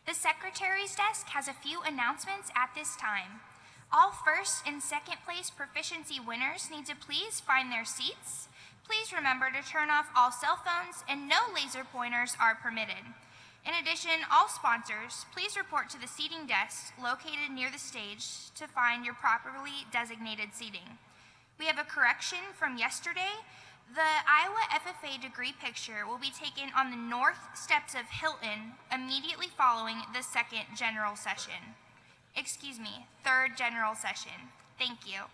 The secretary's desk has a few announcements at this time. All first and second place proficiency winners need to please find their seats. Please remember to turn off all cell phones and no laser pointers are permitted. In addition, all sponsors, please report to the seating desk located near the stage to find your properly designated seating. We have a correction from yesterday. The Iowa FFA degree picture will be taken on the north steps of Hilton immediately following the third general session. Thank you.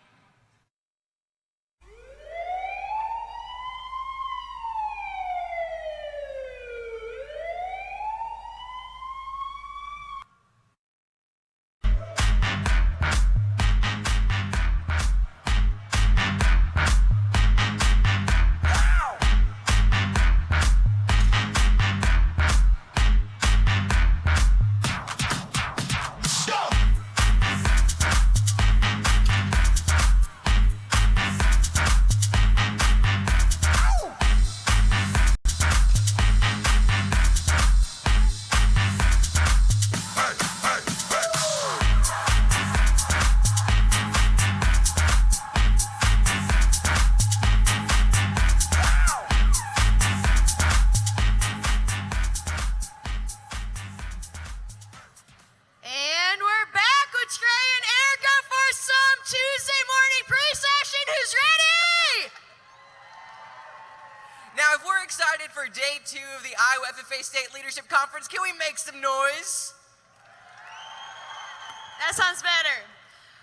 Day 2 of the Iowa FFA State Leadership Conference. Can we make some noise? That sounds better.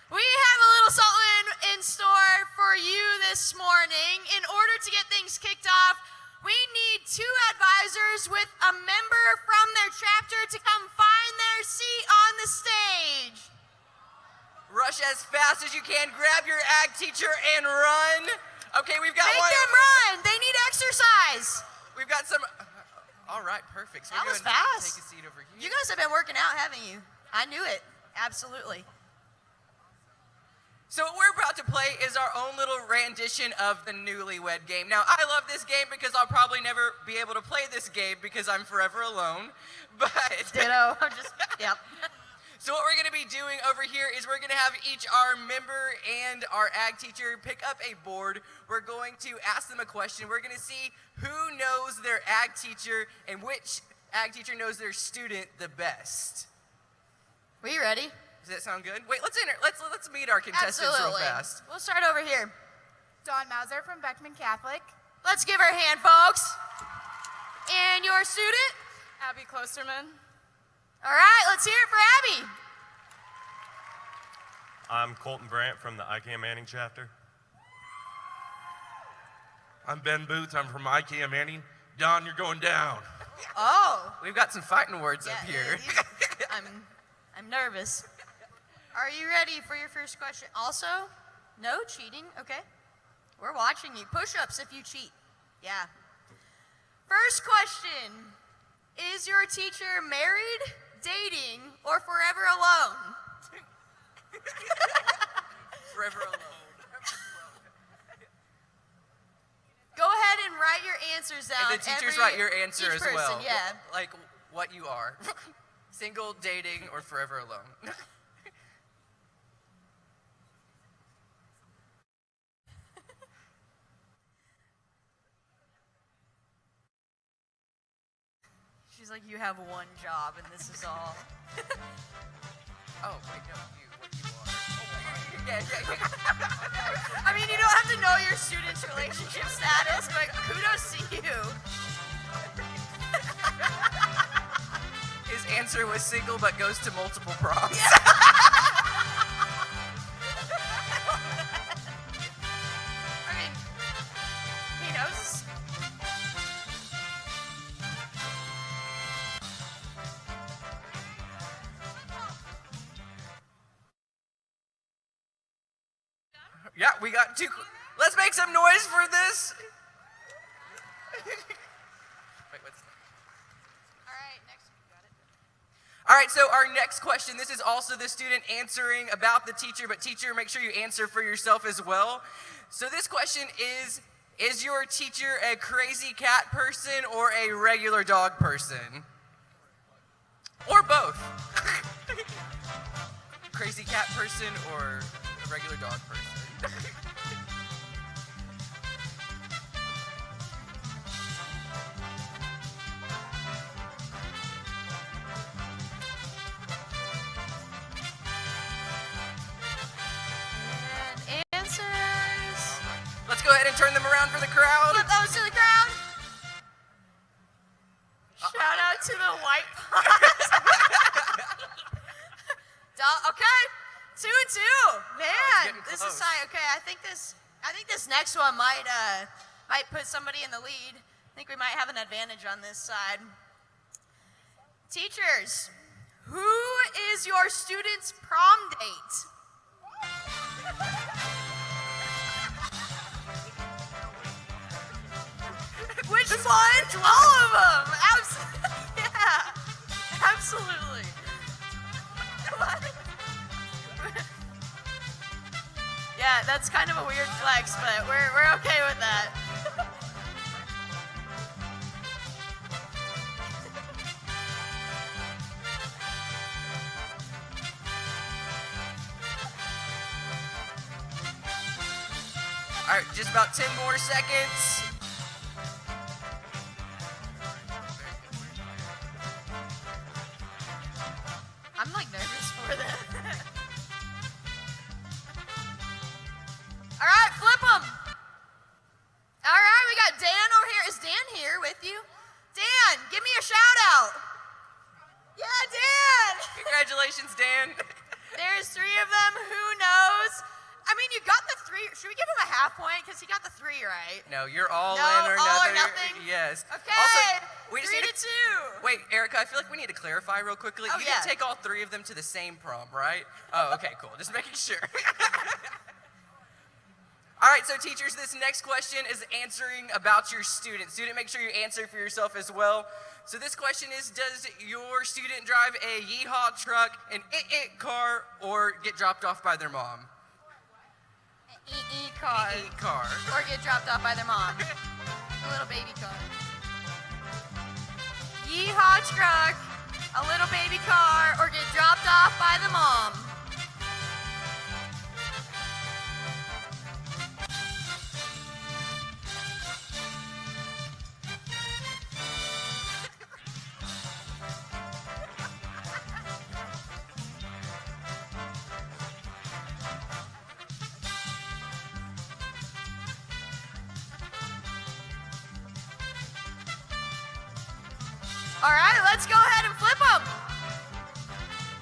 We have a little something in store for you this morning. In order to get things kicked off, we need 2 advisors with a member from their chapter to come find their seat on the stage. Rush as fast as you can, grab your ag teacher and run. Okay, we've got Make them run. They need exercise. We've got some, all right, perfect. So that was fast. Take a seat over here. You guys have been working out, haven't you? I knew it, absolutely. So what we're about to play is our own little rendition of the Newlywed Game. Now, I love this game because I'll probably never be able to play this game because I'm forever alone, but. Ditto, yep. So what we're going to be doing over here is we're going to have each our member and our ag teacher pick up a board. We're going to ask them a question. We're going to see who knows their ag teacher and which ag teacher knows their student the best. We ready? Does that sound good? Wait, let's meet our contestants real fast. We'll start over here. Dawn Mauser from Beckman Catholic. Let's give her a hand, folks. And your student? Abby Klosterman. All right, let's hear it for Abby. I'm Colton Brandt from the ICAM Manning chapter. I'm Ben Booth. I'm from ICAM Manning. Don, you're going down. Oh. We've got some fighting words up here. I'm nervous. Are you ready for your first question? Also, no cheating, okay? We're watching you. Push-ups if you cheat. Yeah. First question. Is your teacher married, dating, or forever alone? Forever alone. Go ahead and write your answers down. And the teachers write your answer as well. Yeah. Like what you are. Single, dating, or forever alone. She's like, you have one job and this is all. Oh, wait, no, what you are. Oh, yeah. I mean, you don't have to know your student's relationship status, but kudos to you. His answer was single, but goes to multiple proms. Yeah. I mean, he knows. Yeah, we got 2. Let's make some noise for this. Wait, what's that? All right, next. Got it. All right, so our next question, this is also the student answering about the teacher, but teacher, make sure you answer for yourself as well. So this question is your teacher a crazy cat person or a regular dog person? Or both. Crazy cat person or a regular dog person. And answers. Let's go ahead and turn them around for the crowd. Flip those to the crowd. Shout out to the white paws. Okay, 2 and 2. Man, getting this close. is tight. Okay, I think this next one might put somebody in the lead. I think we might have an advantage on this side. Teachers, who is your student's prom date? Which one? All of them. Yeah, absolutely. What? Yeah, that's kind of a weird flex, but we're okay with that. All right, just about 10 more seconds. I'm like nervous for that. All right, flip them. All right, we got Dan over here. Is Dan here with you? Dan, give me a shout out. Yeah, Dan. Congratulations, Dan. There's 3 of them. Who knows? I mean, you got the 3. Should we give him a half point? Because he got the 3 right. No, you're all No, in or all or nothing. nothing? Yes. Okay. Also, we just 3 need to 2. Wait, Erica, I feel like we need to clarify real quickly. Oh, You yeah. didn't take all 3 of them to the same prom, right? Oh, okay, cool. Just making sure. All right, so teachers, this next question is answering about your student. Student, make sure you answer for yourself as well. So this question is, does your student drive a Yeehaw truck, an it car, or get dropped off by their mom? car. It car. Or get dropped off by their mom. A little baby car. Yeehaw truck, a little baby car, or get dropped off by the mom. All right, let's go ahead and flip them.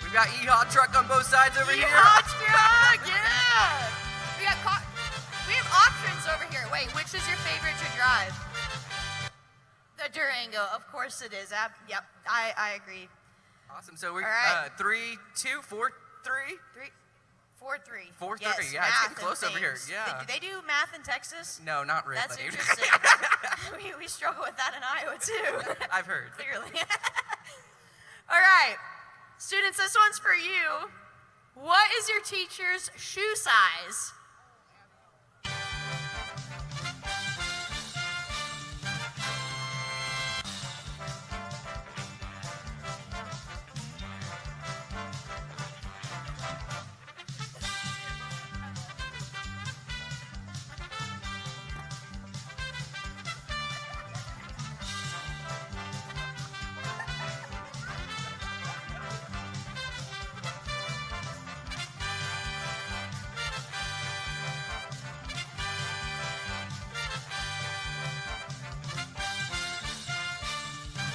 We've got Yeehaw truck on both sides over here. Yeehaw truck, yeah. We have options over here. Wait, which is your favorite to drive? The Durango, of course it is. Yep, I agree. Awesome. So we're All right. 3, 2, 4, 3. 4-3. 4-3, Yes, yeah, it's getting math close and over here, things. yeah. Do they do math in Texas? No, not really. That's interesting. we struggle with that in Iowa too. I've heard. Clearly. All right, students, this one's for you. What is your teacher's shoe size?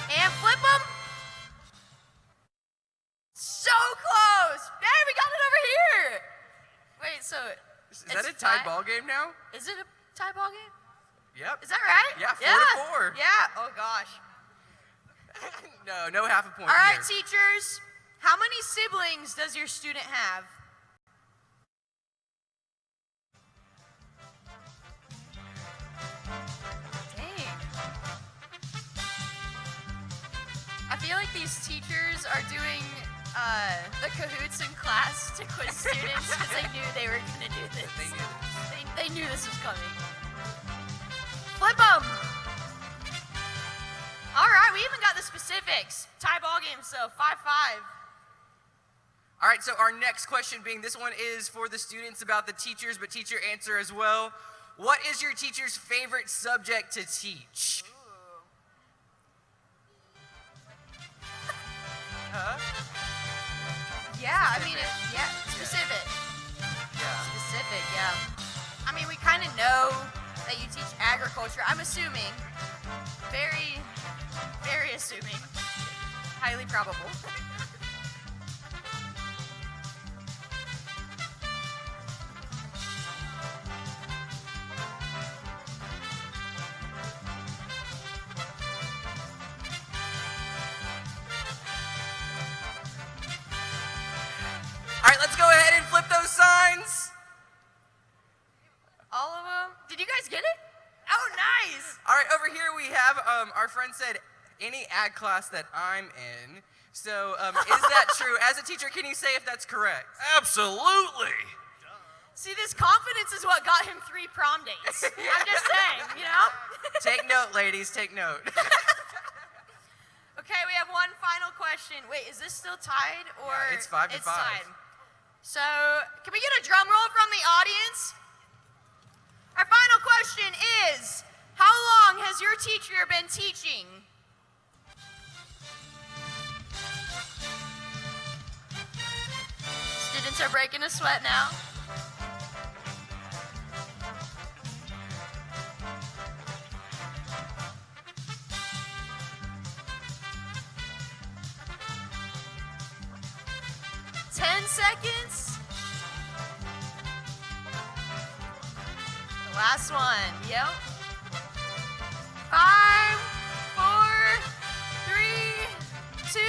And flip them. So close. Hey, we got it over here. Wait, so Is that a tie ball game now? Is it a tie ball game? Yep. Is that right? Yeah, 4-4. Yeah. Oh gosh. No half a point All right, here. teachers. How many siblings does your student have? Dang. I feel like these teachers are doing the cahoots in class to quiz students because they knew they were going to do this. They knew this. They knew this was coming. Flip them. All right, right, we even got the specifics. Tie ball game, so 5-5. All right, so our next question being, this one is for the students about the teachers, but teacher answer as well. What is your teacher's favorite subject to teach? Yeah, I mean, specific. Specific, yeah. I mean, we kind of know that you teach agriculture. I'm assuming. Very, very assuming. Highly probable. All right, let's go ahead and flip those signs. All of them? Did you guys get it? Oh, nice. All right, over here we have, our friend said, any ag class that I'm in. So is that true? As a teacher, can you say if that's correct? Absolutely. See, this confidence is what got him 3 prom dates. I'm just saying, you know? Take note, ladies, take note. Okay, we have one final question. Wait, is this still tied or? Yeah, it's 5-5. It's tied. So, can we get a drum roll from the audience? Our final question is, how long has your teacher been teaching? Students are breaking a sweat now. Seconds. The last one. Yep. 5, 4, 3, 2,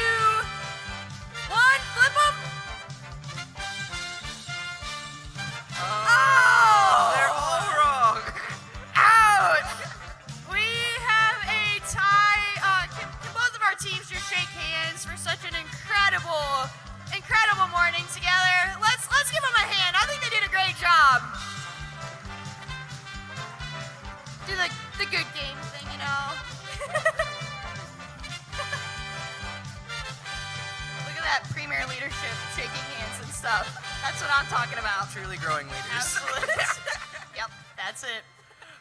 1. Flip them. Oh! They're all wrong. Ouch! We have a tie. Can both of our teams just shake hands for such an incredible morning together? Let's give them a hand. I think they did a great job. Do the good game thing, you know. Look at that premier leadership shaking hands and stuff. That's what I'm talking about. Truly growing leaders. Absolutely. Yep, that's it.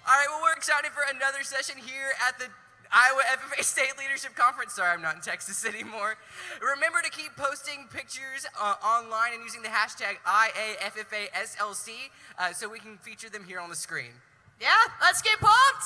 All right, well, we're excited for another session here at the Iowa FFA State Leadership Conference. Sorry, I'm not in Texas anymore. Remember to keep posting pictures online and using the hashtag IAFFASLC so we can feature them here on the screen. Yeah, let's get pumped.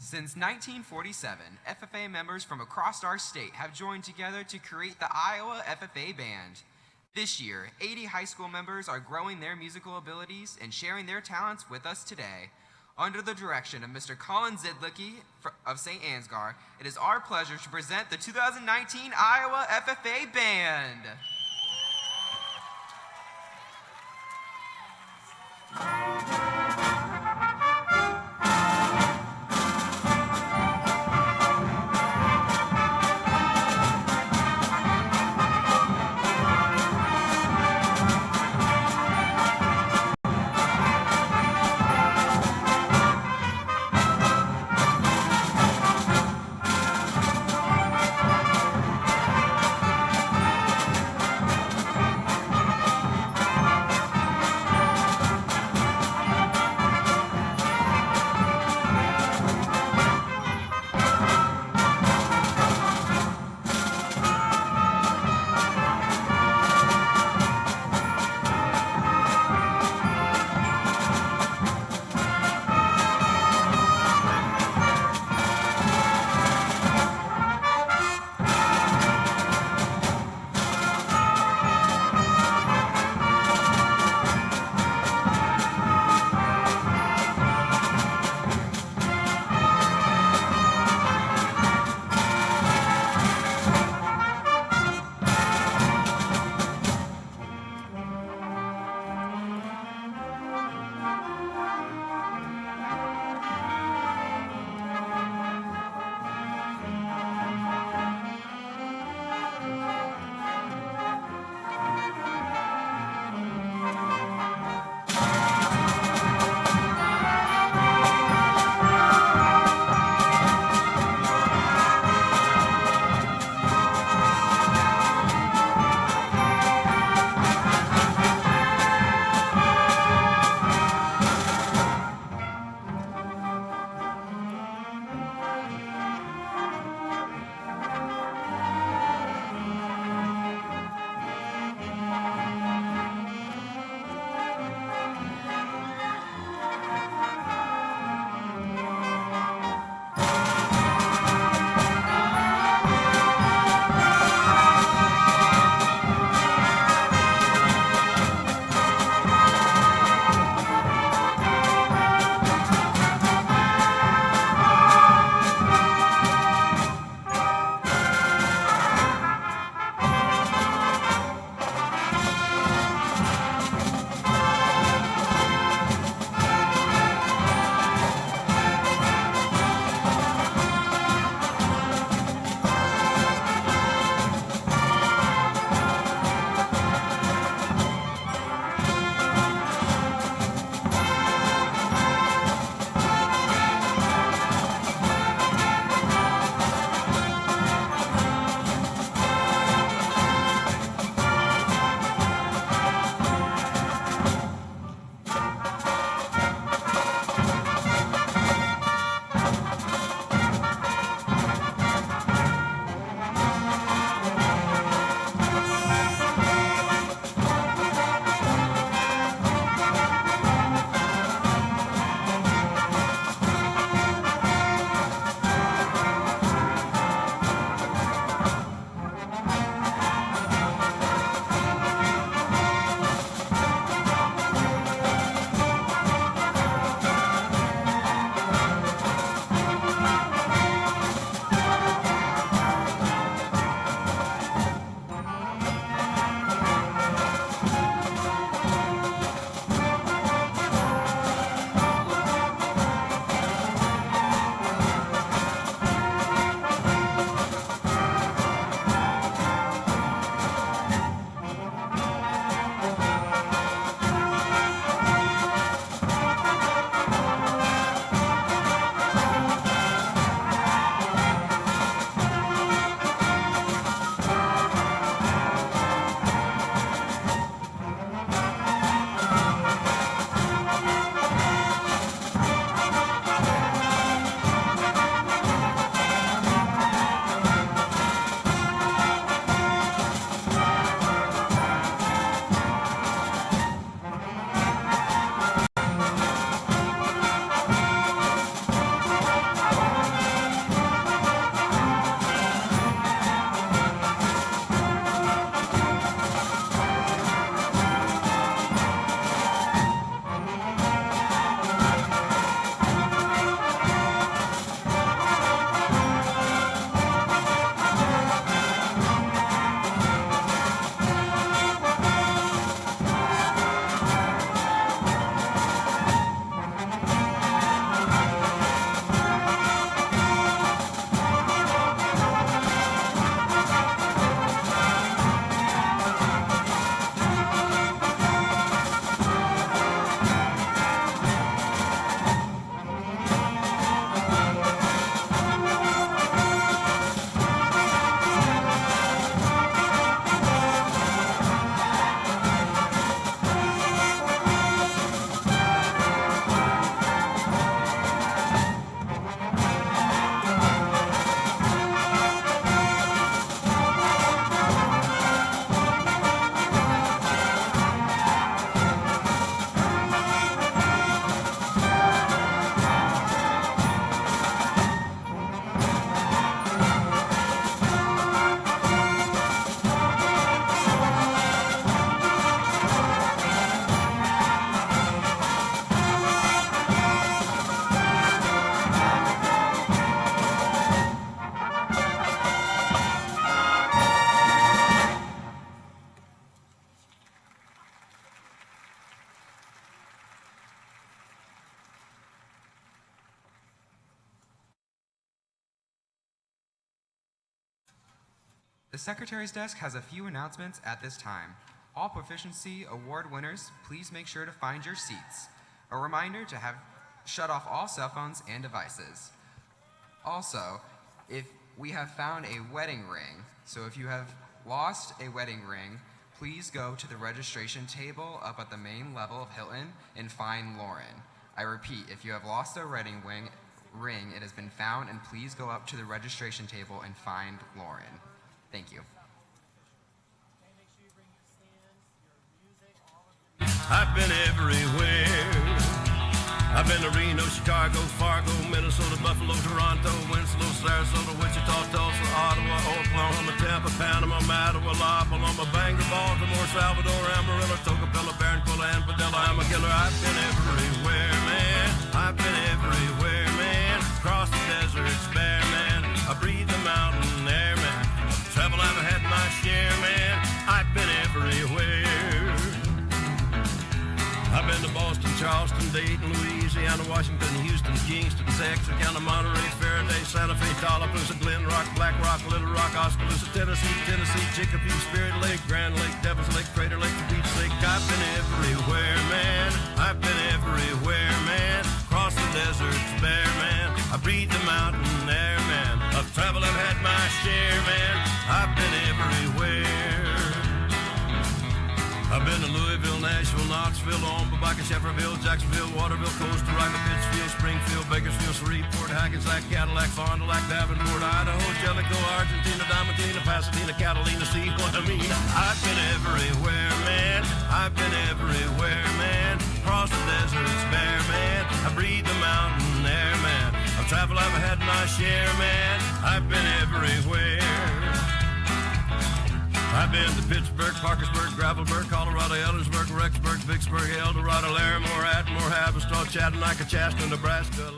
Since 1947, FFA members from across our state have joined together to create the Iowa FFA Band. This year, 80 high school members are growing their musical abilities and sharing their talents with us today. Under the direction of Mr. Colin Zidlicki of St. Ansgar, it is our pleasure to present the 2019 Iowa FFA Band. The Secretary's desk has a few announcements at this time. All Proficiency Award winners, please make sure to find your seats. A reminder to shut off all cell phones and devices. Also, if we have found a wedding ring, so if you have lost a wedding ring, please go to the registration table up at the main level of Hilton and find Lauren. I repeat, if you have lost a wedding ring, it has been found, and please go up to the registration table and find Lauren. Thank you. I've been everywhere. I've been to Reno, Chicago, Fargo, Minnesota, Buffalo, Toronto, Winslow, Sarasota, Wichita, Tulsa, Ottawa, Oklahoma, Tampa, Panama, Mattawa, La Paloma, Bangor, Baltimore, Salvador, Amarillo, Tocopilla, Barranquilla, and Padilla. I'm a killer. I've been everywhere, man. I've been everywhere, man. Across the deserts, bare, man. I breathe the mountain air, man. Travel, I've had my share, man. I've been everywhere. I've been to Boston, Charleston, Dayton, Louisiana, Washington, Houston, Kingston, Texarkana, Monterey, Faraday, Santa Fe, Tallapoosa, Glen Rock, Black Rock, Little Rock, Oskaloosa, Tennessee, Chicopee, Spirit Lake, Grand Lake, Devils Lake, Crater Lake, Beach Lake. I've been everywhere, man. I've been everywhere, man. Across the deserts, bare, man. I breathe the mountain air, man. Of travel, I've had my share, man. I've been everywhere. I've been to Louisville, Nashville, Knoxville, Omaha, Shefferville, Jacksonville, Waterville, Costa Rica, Pittsfield, Springfield, Bakersfield, Shreveport, Hackensack, Cadillac, Fond du Lac, Davenport, Idaho, Jellicoe, Argentina, Diamantina, Pasadena, Catalina, see what I mean? I've been everywhere, man. I've been everywhere, man. Across the deserts, bare, man. I breathe the mountain air, man. I've traveled, I've had my share, man. I've been everywhere. I've been to Pittsburgh, Parkersburg, Gravelburg, Colorado, Ellersburg, Rexburg, Vicksburg, El Dorado, Larimore, Atmore, Haverstraw, Chattanooga, Shasta, Nebraska,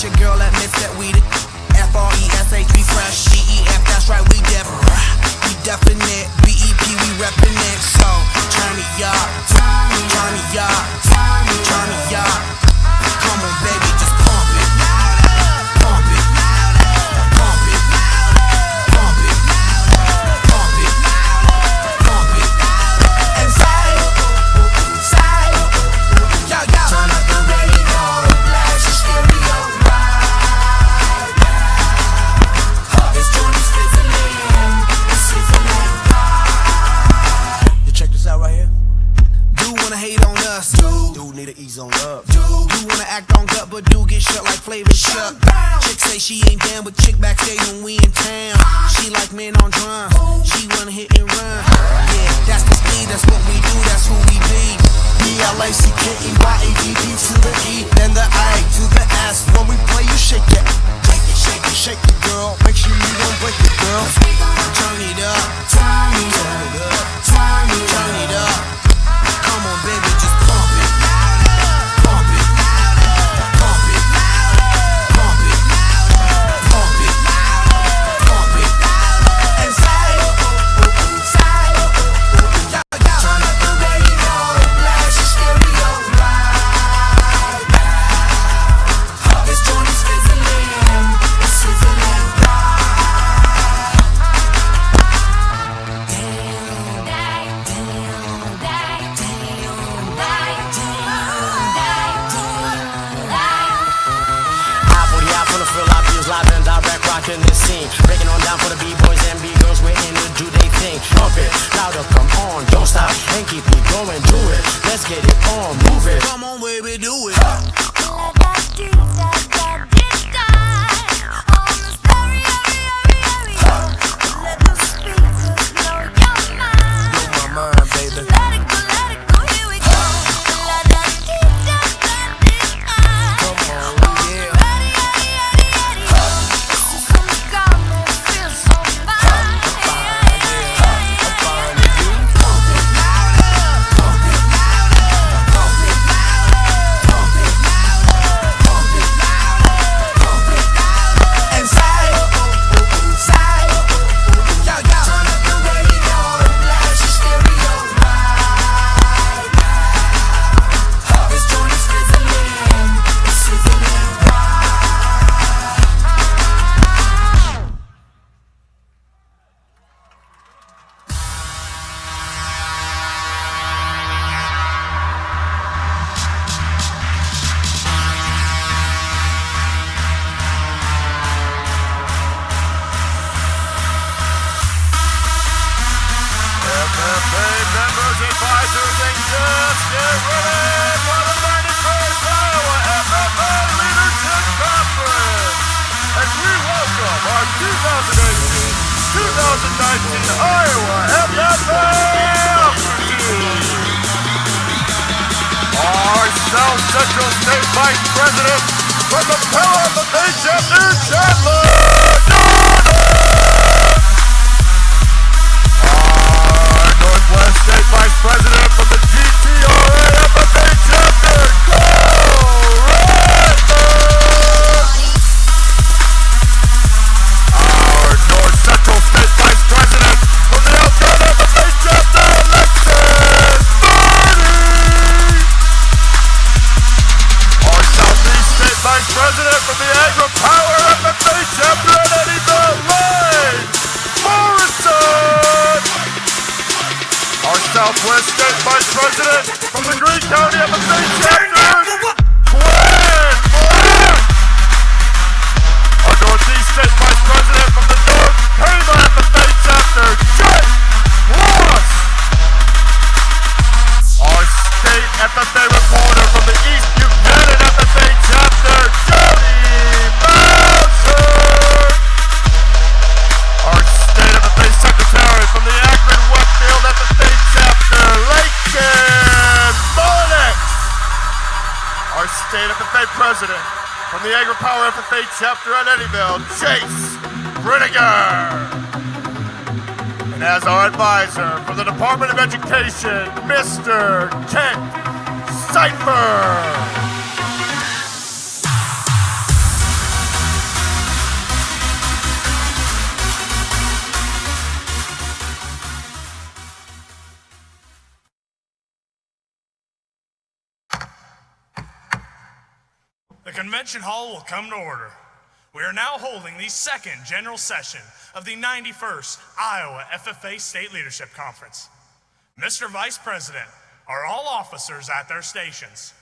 your girl admits that we the F-R-E-S-H, we fresh. D-E-F, that's right, we def. We definite. B-E-P, we reppin' it. So, turn me up, turn me up, turn me up. Come on, baby, just pump it. Pump it. Pump it. Pump it. Pump it. Pump it. And say, yo, yo. Turn up the radio, blast your stereo right now. This joint is sizzling, it's sizzling right. You check this out right here. Do wanna hate on us, do need to ease on up. Do wanna act on gut, but do get shut like Flavor Shut. Chick say she ain't down, but chick backstage when we in town. She like men on drum, she wanna hit and run. Yeah, that's the speed, that's what we do, that's who we be. B-L-A-C-K-E-Y-A-D-D to the E, then the I to the S. When we play, you shake it, shake it, girl. Make sure you don't break it, girl. Turn it up, turn it up, turn it up. Come on, baby, just pump it. Pump it. Pump it. Pump it. Pump it. Pump it. And say, turn up the radio, blast your stereo right now. This joint is sizzling, it's sizzling right. Live and direct, rocking this scene. Breaking on down for the B-boys and B-girls, we're in to do they thing. Pump it, louder, come on, don't stop, and keep it going, do it. Let's get it on, move it. Come on, baby, do it. Blow my mind, baby. Central State Vice President from the Power of the Bay Chapter, Chandler Jordan! Our Northwest State Vice President from the GTRA FFA Chapter, Cole Redmond! Our North Central State Vice President from the Alberta FFA Chapter, Alexis Marty! Southeast State Vice President from the Agri-Power FFA Chapter at Eddyville, Lane Morrison! Our Southwest State Vice President from the Greene County FFA Chapter, Gwen Moore! Our Northeast State Vice President from the North Kama FFA Chapter, Jake Ross! Our State FFA reporter from the East Buchanan FFA Chapter, Jody Mouser! Our State FFA Secretary from the Akron Westfield FFA Chapter, Lakin Monix! Our State FFA President from the Agri-Power FFA Chapter at Eddyville, Chase Brinegar! And as our advisor from the Department of Education, Mr. Kent Cipher. The convention hall will come to order. We are now holding the second general session of the 91st Iowa FFA State Leadership Conference. Mr. Vice President, are all officers at their stations?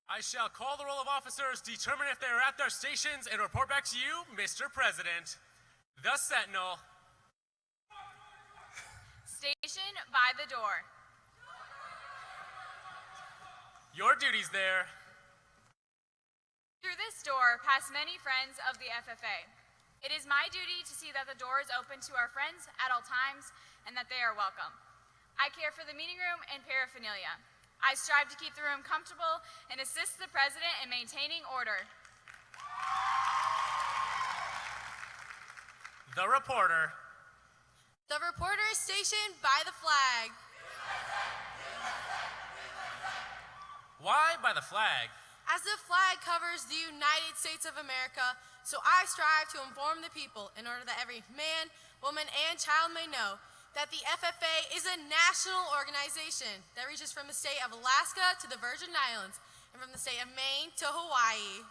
I shall call the roll of officers, determine if they are at their stations, and report back to you, Mr. President. The Sentinel. Station by the door. Your duties there. Through this door pass many friends of the FFA. It is my duty to see that the door is open to our friends at all times and that they are welcome. I care for the meeting room and paraphernalia. I strive to keep the room comfortable and assist the president in maintaining order. The reporter. The reporter is stationed by the flag. Why by the flag? As the flag covers the United States of America, so I strive to inform the people in order that every man, woman, and child may know that the FFA is a national organization that reaches from the state of Alaska to the Virgin Islands and from the state of Maine to Hawaii.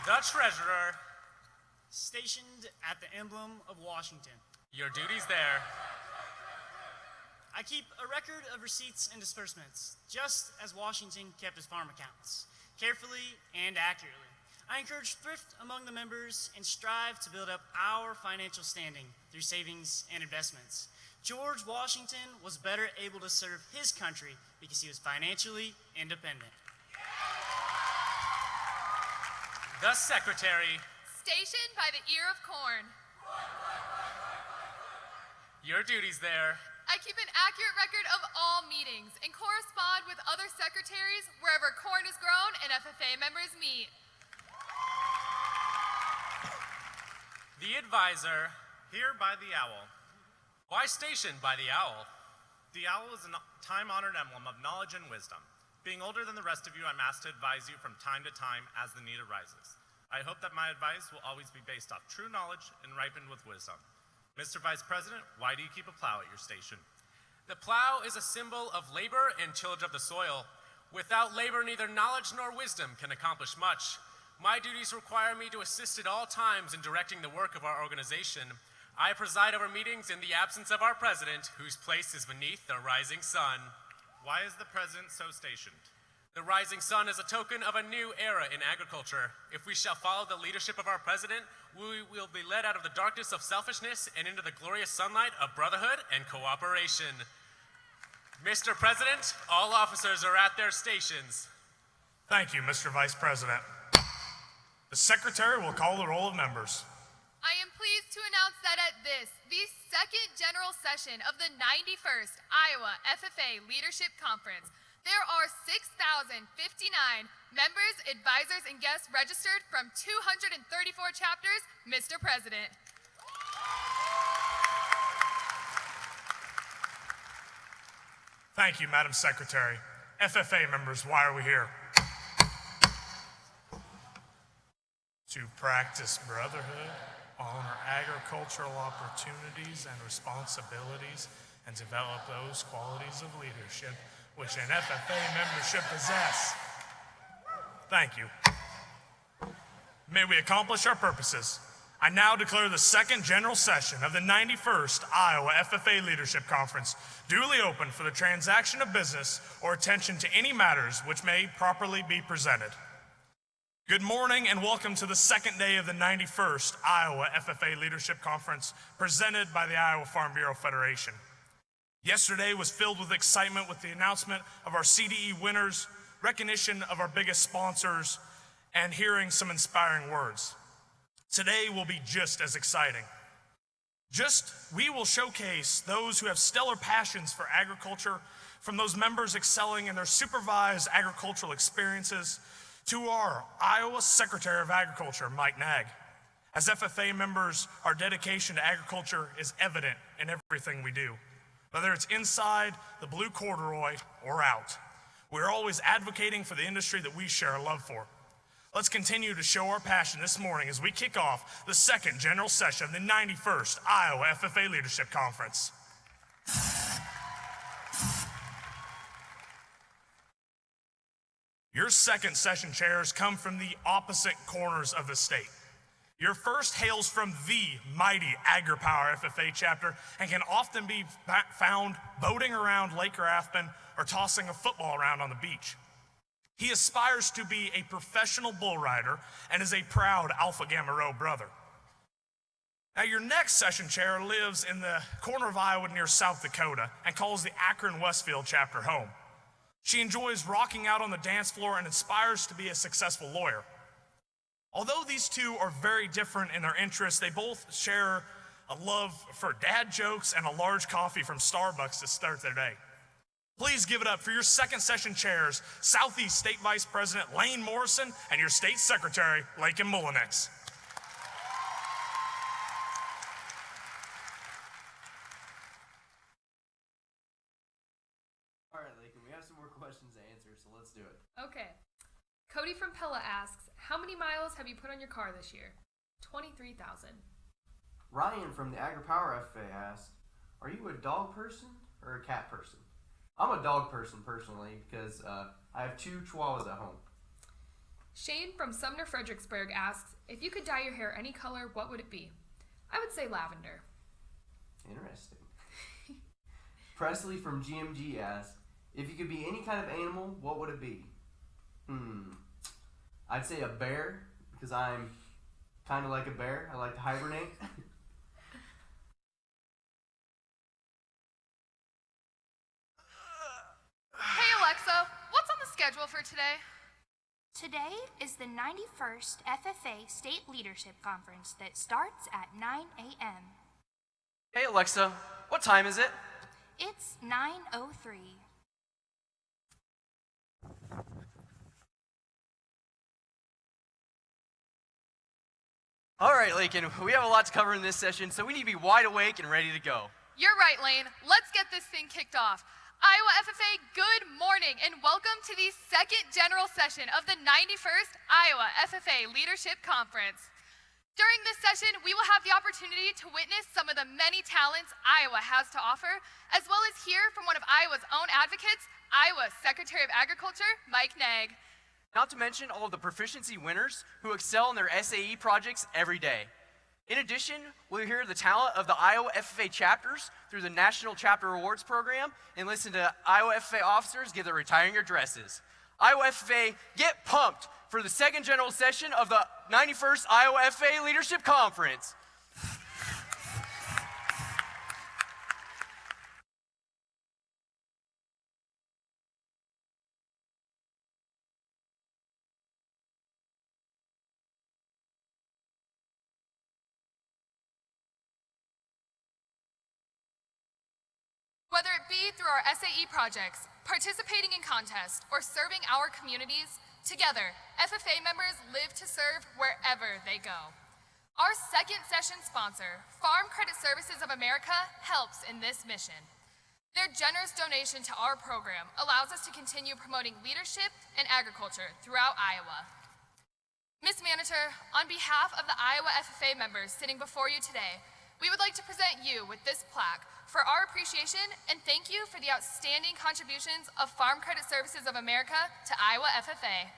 The treasurer. Stationed at the emblem of Washington. Your duties there. I keep a record of receipts and disbursements, just as Washington kept his farm accounts, carefully and accurately. I encourage thrift among the members and strive to build up our financial standing through savings and investments. George Washington was better able to serve his country because he was financially independent. The secretary. Stationed by the ear of corn. Your duties there. I keep an accurate record of all meetings and correspond with other secretaries wherever corn is grown and FFA members meet. The advisor. Here by the owl. Why stationed by the owl? The owl is a time-honored emblem of knowledge and wisdom. Being older than the rest of you, I'm asked to advise you from time to time as the need arises. I hope that my advice will always be based off true knowledge and ripened with wisdom. Mr. Vice President, why do you keep a plow at your station? The plow is a symbol of labor and tillage of the soil. Without labor, neither knowledge nor wisdom can accomplish much. My duties require me to assist at all times in directing the work of our organization. I preside over meetings in the absence of our president, whose place is beneath the rising sun. Why is the president so stationed? The rising sun is a token of a new era in agriculture. If we shall follow the leadership of our president, we will be led out of the darkness of selfishness and into the glorious sunlight of brotherhood and cooperation. Mr. President, all officers are at their stations. Thank you, Mr. Vice President. The secretary will call the roll of members. I am pleased to announce that at the second general session of the 91st Iowa FFA Leadership Conference, there are 6,059 members, advisors, and guests registered from 234 chapters, Mr. President. Thank you, Madam Secretary. FFA members, why are we here? To practice brotherhood, honor agricultural opportunities and responsibilities, and develop those qualities of leadership which an FFA membership possess. Thank you. May we accomplish our purposes. I now declare the second general session of the 91st Iowa FFA Leadership Conference duly open for the transaction of business or attention to any matters which may properly be presented. Good morning and welcome to the second day of the 91st Iowa FFA Leadership Conference presented by the Iowa Farm Bureau Federation. Yesterday was filled with excitement with the announcement of our CDE winners, recognition of our biggest sponsors, and hearing some inspiring words. Today will be just as exciting. We will showcase those who have stellar passions for agriculture, from those members excelling in their supervised agricultural experiences to our Iowa Secretary of Agriculture, Mike Nag. As FFA members, our dedication to agriculture is evident in everything we do. Whether it's inside the blue corduroy or out, we're always advocating for the industry that we share a love for. Let's continue to show our passion this morning as we kick off the second general session of the 91st Iowa FFA Leadership Conference. Your second session chairs come from the opposite corners of the state. Your first hails from the mighty AgriPower FFA chapter and can often be found boating around Lake Rathbun or tossing a football around on the beach. He aspires to be a professional bull rider and is a proud Alpha Gamma Rho brother. Now, your next session chair lives in the corner of Iowa near South Dakota and calls the Akron Westfield chapter home. She enjoys rocking out on the dance floor and aspires to be a successful lawyer. Although these two are very different in their interests, they both share a love for dad jokes and a large coffee from Starbucks to start their day. Please give it up for your second session chairs, Southeast State Vice President Lane Morrison and your State Secretary, Lakin Mullinex. All right, Lakin, we have some more questions to answer, so let's do it. Okay. Cody from Pella asks, how many miles have you put on your car this year? 23,000. Ryan from the AgriPower FFA asked, are you a dog person or a cat person? I'm a dog person personally because I have 2 Chihuahuas at home. Shane from Sumner Fredericksburg asks, if you could dye your hair any color, what would it be? I would say lavender. Interesting. Presley from GMG asked, if you could be any kind of animal, what would it be? I'd say a bear because I'm kind of like a bear. I like to hibernate. Hey Alexa, what's on the schedule for today? Today is the 91st FFA State Leadership Conference that starts at 9 a.m. Hey Alexa, what time is it? It's 9:03. All right, Lakin, we have a lot to cover in this session, so we need to be wide awake and ready to go. You're right, Lane. Let's get this thing kicked off. Iowa FFA, good morning, and welcome to the second general session of the 91st Iowa FFA Leadership Conference. During this session, we will have the opportunity to witness some of the many talents Iowa has to offer, as well as hear from one of Iowa's own advocates, Iowa's Secretary of Agriculture, Mike Nag. Not to mention all of the proficiency winners who excel in their SAE projects every day. In addition, we'll hear the talent of the Iowa FFA chapters through the National Chapter Awards Program and listen to Iowa FFA officers give their retiring addresses. Iowa FFA, get pumped for the second general session of the 91st Iowa FFA Leadership Conference. Whether it be through our SAE projects, participating in contests, or serving our communities, together, FFA members live to serve wherever they go. Our second session sponsor, Farm Credit Services of America, helps in this mission. Their generous donation to our program allows us to continue promoting leadership and agriculture throughout Iowa. Ms. Manager, on behalf of the Iowa FFA members sitting before you today, we would like to present you with this plaque for our appreciation and thank you for the outstanding contributions of Farm Credit Services of America to Iowa FFA.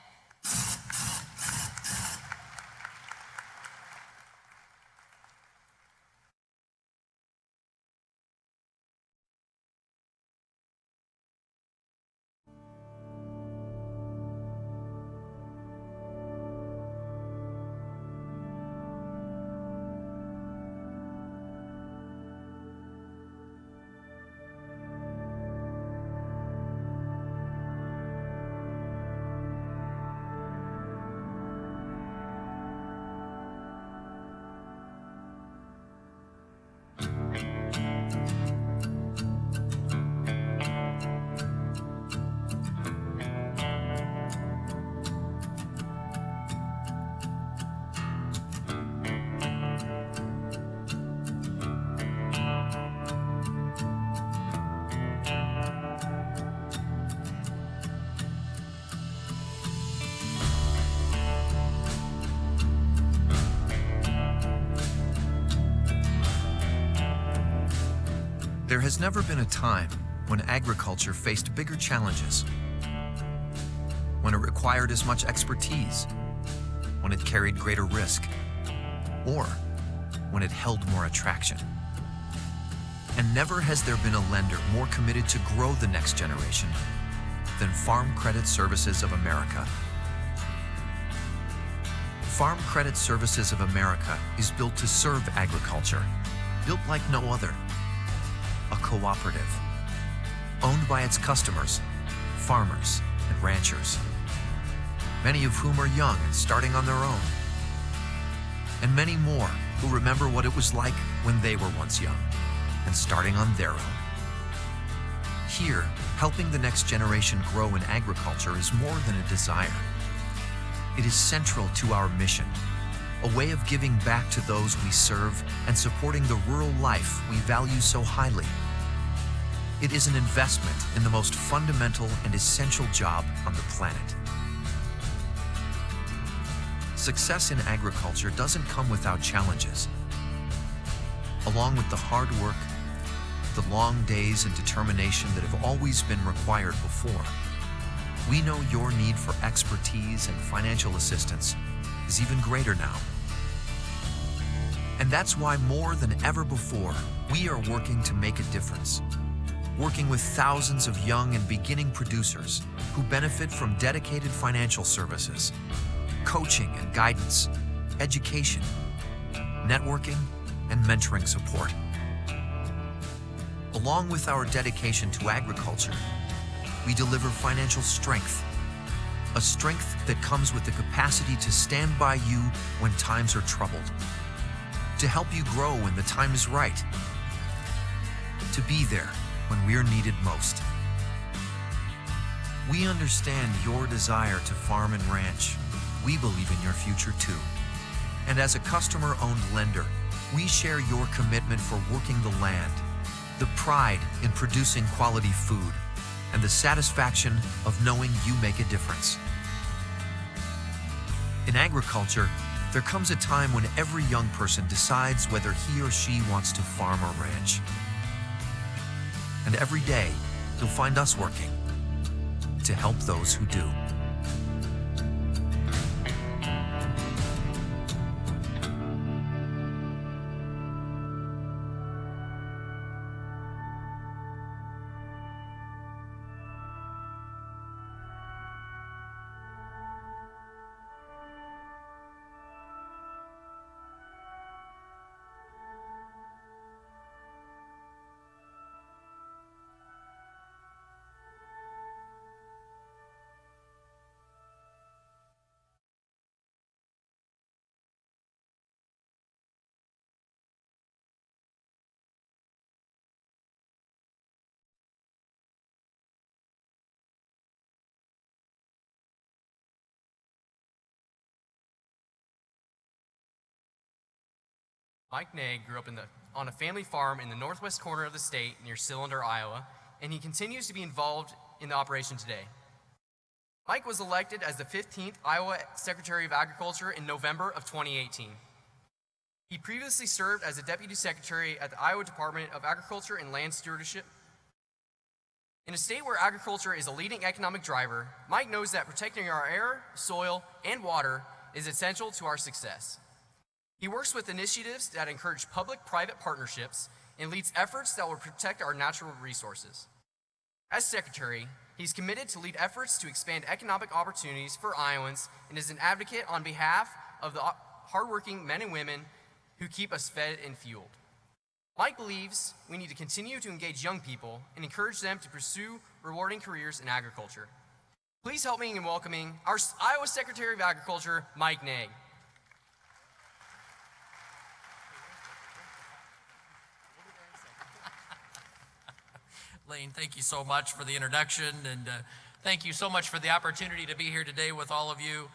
There has never been a time when agriculture faced bigger challenges when it required as much expertise, when it carried greater risk, or when it held more attraction. And never has there been a lender more committed to grow the next generation than Farm Credit Services of America. Farm Credit Services of America is built to serve agriculture, built like no other. A cooperative, owned by its customers, farmers and ranchers, many of whom are young and starting on their own, and many more who remember what it was like when they were once young and starting on their own. Here, helping the next generation grow in agriculture is more than a desire. It is central to our mission, a way of giving back to those we serve and supporting the rural life we value so highly. It is an investment in the most fundamental and essential job on the planet. Success in agriculture doesn't come without challenges. Along with the hard work, the long days and determination that have always been required before, we know your need for expertise and financial assistance is even greater now. And that's why more than ever before, we are working to make a difference. Working with thousands of young and beginning producers who benefit from dedicated financial services, coaching and guidance, education, networking, and mentoring support. Along with our dedication to agriculture, we deliver financial strength, a strength that comes with the capacity to stand by you when times are troubled, to help you grow when the time is right, to be there when we're needed most. We understand your desire to farm and ranch. We believe in your future too. And as a customer-owned lender, we share your commitment for working the land, the pride in producing quality food, and the satisfaction of knowing you make a difference. In agriculture, there comes a time when every young person decides whether he or she wants to farm or ranch. And every day, you'll find us working to help those who do. Mike Nag grew up on a family farm in the northwest corner of the state near Cylinder, Iowa, and he continues to be involved in the operation today. Mike was elected as the 15th Iowa Secretary of Agriculture in November of 2018. He previously served as a Deputy Secretary at the Iowa Department of Agriculture and Land Stewardship. In a state where agriculture is a leading economic driver, Mike knows that protecting our air, soil, and water is essential to our success. He works with initiatives that encourage public-private partnerships and leads efforts that will protect our natural resources. As Secretary, he's committed to lead efforts to expand economic opportunities for Iowans and is an advocate on behalf of the hardworking men and women who keep us fed and fueled. Mike believes we need to continue to engage young people and encourage them to pursue rewarding careers in agriculture. Please help me in welcoming our Iowa Secretary of Agriculture, Mike Nag. Lane, thank you so much for the introduction, and thank you so much for the opportunity to be here today with all of you.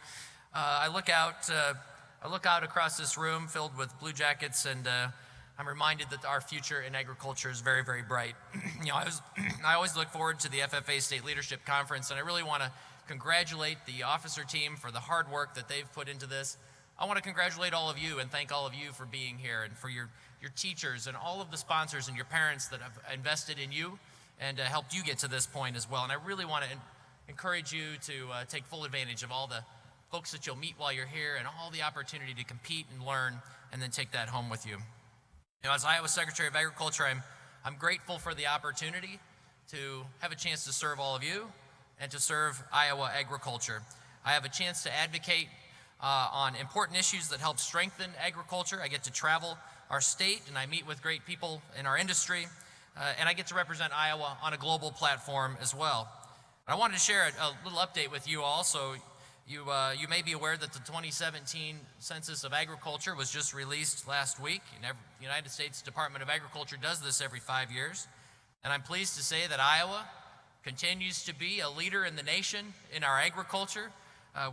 I look out across this room filled with Blue Jackets, and I'm reminded that our future in agriculture is very, very bright. I always look forward to the FFA State Leadership Conference, and I really want to congratulate the officer team for the hard work that they've put into this. I want to congratulate all of you and thank all of you for being here, and for your teachers and all of the sponsors and your parents that have invested in you and helped you get to this point as well. And I really want to encourage you to take full advantage of all the folks that you'll meet while you're here and all the opportunity to compete and learn and then take that home with you. You know, as Iowa Secretary of Agriculture, I'm grateful for the opportunity to have a chance to serve all of you and to serve Iowa agriculture. I have a chance to advocate on important issues that help strengthen agriculture. I get to travel our state and I meet with great people in our industry, and I get to represent Iowa on a global platform as well. I wanted to share a little update with you all. So you may be aware that the 2017 Census of Agriculture was just released last week. The United States Department of Agriculture does this every 5 years. And I'm pleased to say that Iowa continues to be a leader in the nation in our agriculture.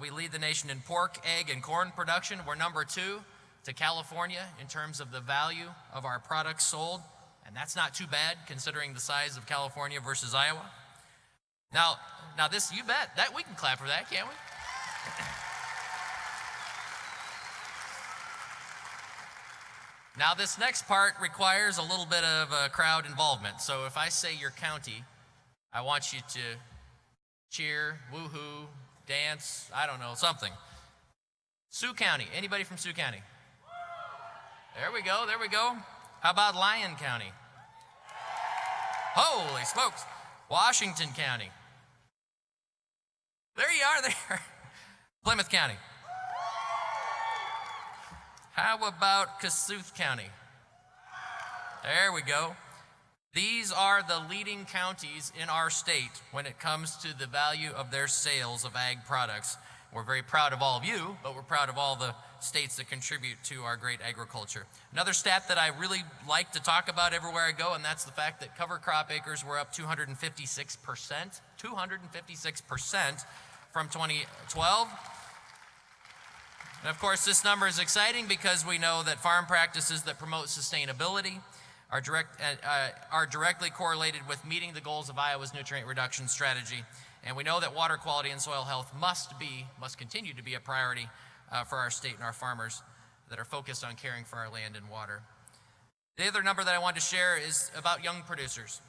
We lead the nation in pork, egg, and corn production. We're number 2 to California in terms of the value of our products sold. And that's not too bad considering the size of California versus Iowa. Now this, you bet, that we can clap for that, can't we? Now this next part requires a little bit of crowd involvement. So if I say your county, I want you to cheer, woohoo, dance, I don't know, something. Sioux County, anybody from Sioux County? There we go, there we go. How about Lyon County? Holy smokes. Washington County. There you are there. Plymouth County. How about Kossuth County? There we go. These are the leading counties in our state when it comes to the value of their sales of ag products. We're very proud of all of you, but we're proud of all the states that contribute to our great agriculture. Another stat that I really like to talk about everywhere I go, and that's the fact that cover crop acres were up 256%, 256% from 2012. And of course, this number is exciting because we know that farm practices that promote sustainability are directly correlated with meeting the goals of Iowa's nutrient reduction strategy. And we know that water quality and soil health must continue to be a priority for our state and our farmers that are focused on caring for our land and water. The other number that I wanted to share is about young producers.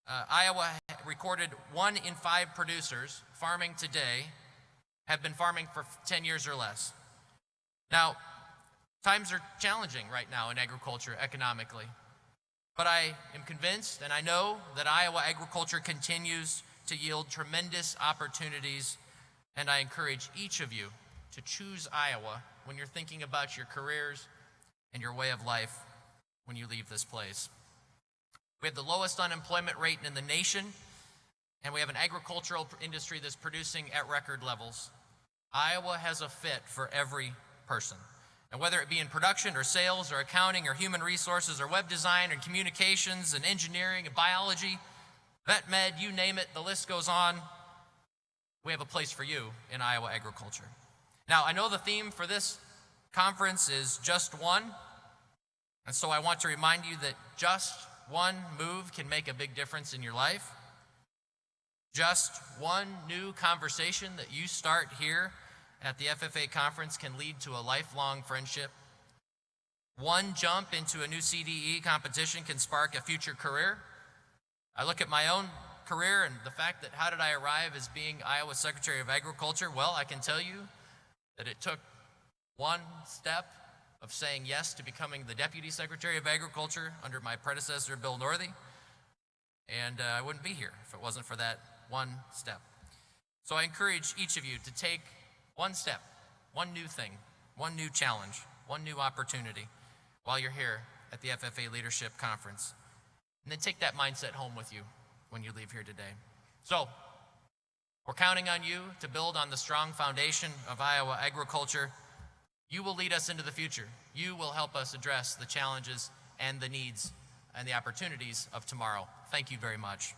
Iowa recorded 1 in 5 producers farming today have been farming for 10 years or less. Now, times are challenging right now in agriculture economically, but I am convinced and I know that Iowa agriculture continues to yield tremendous opportunities, and I encourage each of you to choose Iowa when you're thinking about your careers and your way of life when you leave this place. We have the lowest unemployment rate in the nation, and we have an agricultural industry that's producing at record levels. Iowa has a fit for every person. And whether it be in production or sales or accounting or human resources or web design or communications and engineering and biology, vet med, you name it, the list goes on. We have a place for you in Iowa agriculture. Now, I know the theme for this conference is just one, and so I want to remind you that just one move can make a big difference in your life. Just one new conversation that you start here at the FFA conference can lead to a lifelong friendship. One jump into a new CDE competition can spark a future career. I look at my own career and the fact that how did I arrive as being Iowa Secretary of Agriculture? Well, I can tell you that it took one step of saying yes to becoming the Deputy Secretary of Agriculture under my predecessor, Bill Northey, and I wouldn't be here if it wasn't for that one step. So I encourage each of you to take one step, one new thing, one new challenge, one new opportunity while you're here at the FFA Leadership Conference. And then take that mindset home with you when you leave here today. So, we're counting on you to build on the strong foundation of Iowa agriculture. You will lead us into the future. You will help us address the challenges and the needs and the opportunities of tomorrow. Thank you very much.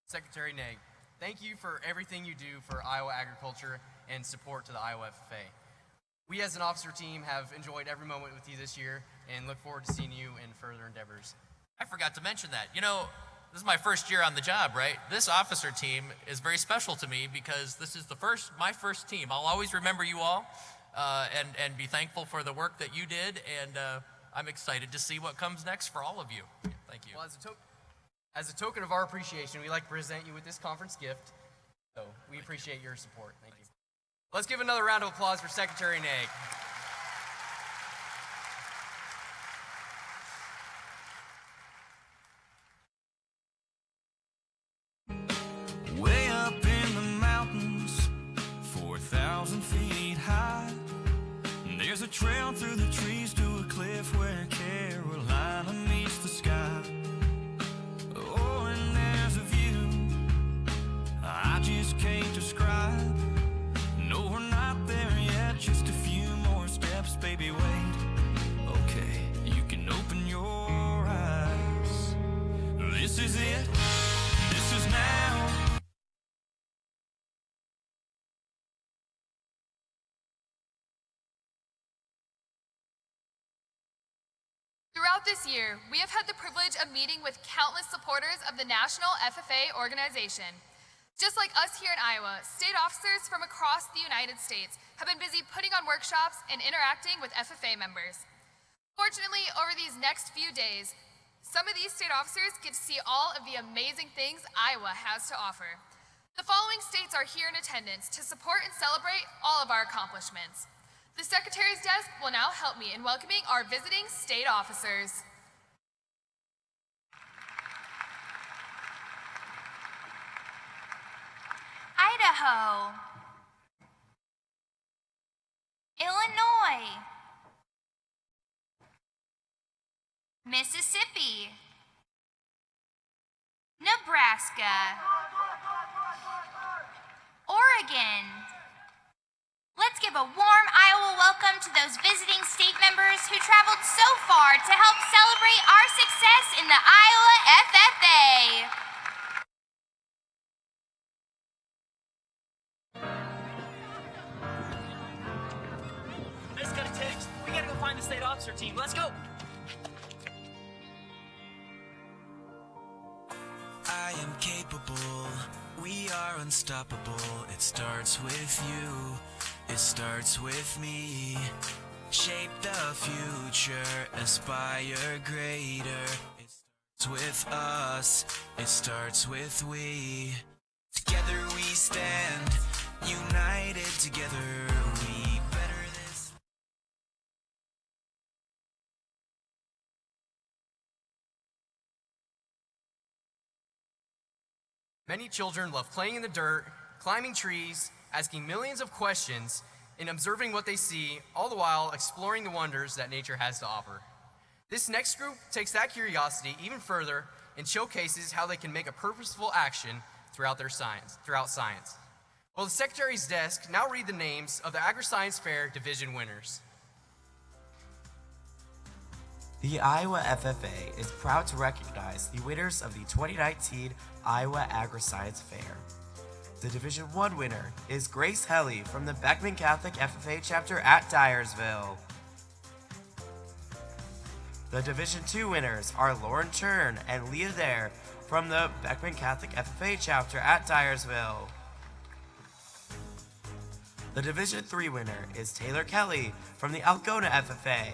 Secretary Naig, thank you for everything you do for Iowa agriculture and support to the Iowa FFA. We as an officer team have enjoyed every moment with you this year and look forward to seeing you in further endeavors. I forgot to mention that. You know, this is my first year on the job, right? This officer team is very special to me because this is my first team. I'll always remember you all and be thankful for the work that you did, and I'm excited to see what comes next for all of you. Thank you. Well, as a token of our appreciation, we'd like to present you with this conference gift. So we appreciate your support. Thank you. Let's give another round of applause for Secretary Naig. Way up in the mountains, 4,000 feet high, there's a trail through the trees to a cliff where Carolina meets the sky. Oh, and there's a view I just can't describe. No, we're not there yet, just a few more steps, baby, wait. Okay, you can open your eyes. This is it, this is now. Throughout this year, we have had the privilege of meeting with countless supporters of the National FFA organization. Just like us here in Iowa, state officers from across the United States have been busy putting on workshops and interacting with FFA members. Fortunately, over these next few days, some of these state officers get to see all of the amazing things Iowa has to offer. The following states are here in attendance to support and celebrate all of our accomplishments. The Secretary's desk will now help me in welcoming our visiting state officers. Idaho, Illinois, Mississippi, Nebraska, Oregon. Let's give a warm Iowa welcome to those visiting state members who traveled so far to help celebrate our success in the Iowa FFA. I just got a text. We gotta go find the state officer team. Let's go. I am capable, we are unstoppable. It starts with you, it starts with me. Shape the future, aspire greater. It starts with us, it starts with we. Together we stand, united together we better this. Many children love playing in the dirt, climbing trees, asking millions of questions, and observing what they see, all the while exploring the wonders that nature has to offer. This next group takes that curiosity even further and showcases how they can make a purposeful action throughout science. Will the Secretary's desk now read the names of the Agri-Science Fair Division winners? The Iowa FFA is proud to recognize the winners of the 2019 Iowa Agri-Science Fair. The Division 1 winner is Grace Helly from the Beckman Catholic FFA chapter at Dyersville. The Division 2 winners are Lauren Chern and Leah Dare from the Beckman Catholic FFA chapter at Dyersville. The Division 3 winner is Taylor Kelly from the Algona FFA.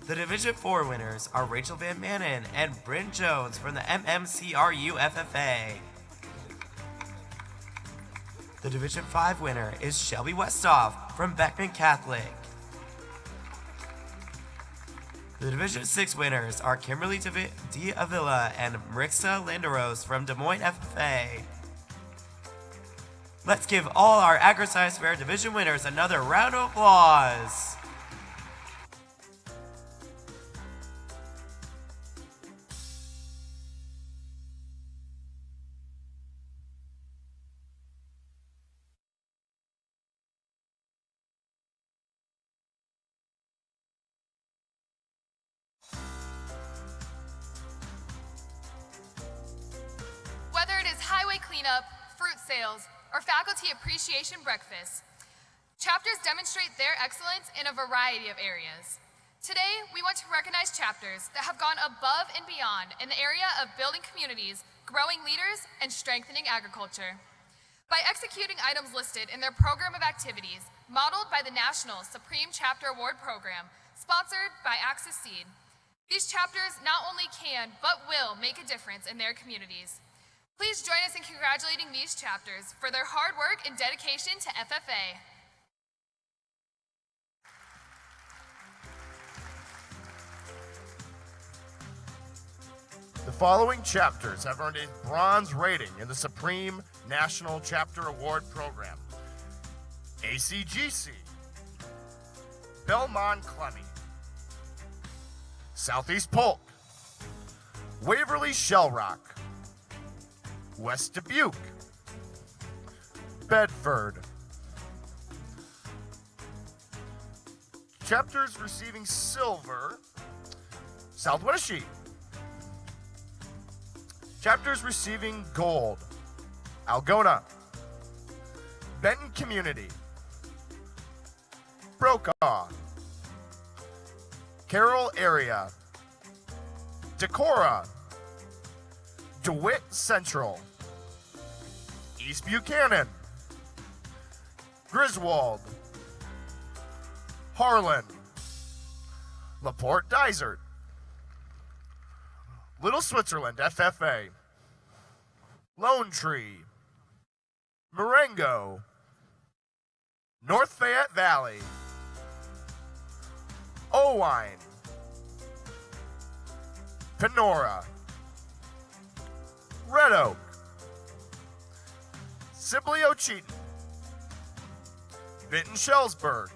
The Division 4 winners are Rachel Van Manen and Bryn Jones from the MMCRU FFA. The Division 5 winner is Shelby Westoff from Beckman Catholic. The Division 6 winners are Kimberly D. Avila and Marixa Linderos from Des Moines FFA. Let's give all our Agri-Science Fair Division winners another round of applause. Whether it is highway cleanup, fruit sales, or faculty appreciation breakfast, chapters demonstrate their excellence in a variety of areas. Today, we want to recognize chapters that have gone above and beyond in the area of building communities, growing leaders, and strengthening agriculture. By executing items listed in their program of activities, modeled by the National Supreme Chapter Award Program, sponsored by Axis Seed, these chapters not only can, but will make a difference in their communities. Please join us in congratulating these chapters for their hard work and dedication to FFA. The following chapters have earned a bronze rating in the Supreme National Chapter Award Program. ACGC, Belmont Clemmy, Southeast Polk, Waverly Shell Rock, West Dubuque, Bedford. Chapters receiving silver, South Wenatchee. Chapters receiving gold, Algona, Benton Community, Brokaw, Carroll Area, Decorah, DeWitt Central, East Buchanan, Griswold, Harlan, LaPorte Dysart, Little Switzerland FFA, Lone Tree, Marengo, North Fayette Valley, Owine, Penora, Red Oak, Sibley Ocheaton, Vinton Shellsburg,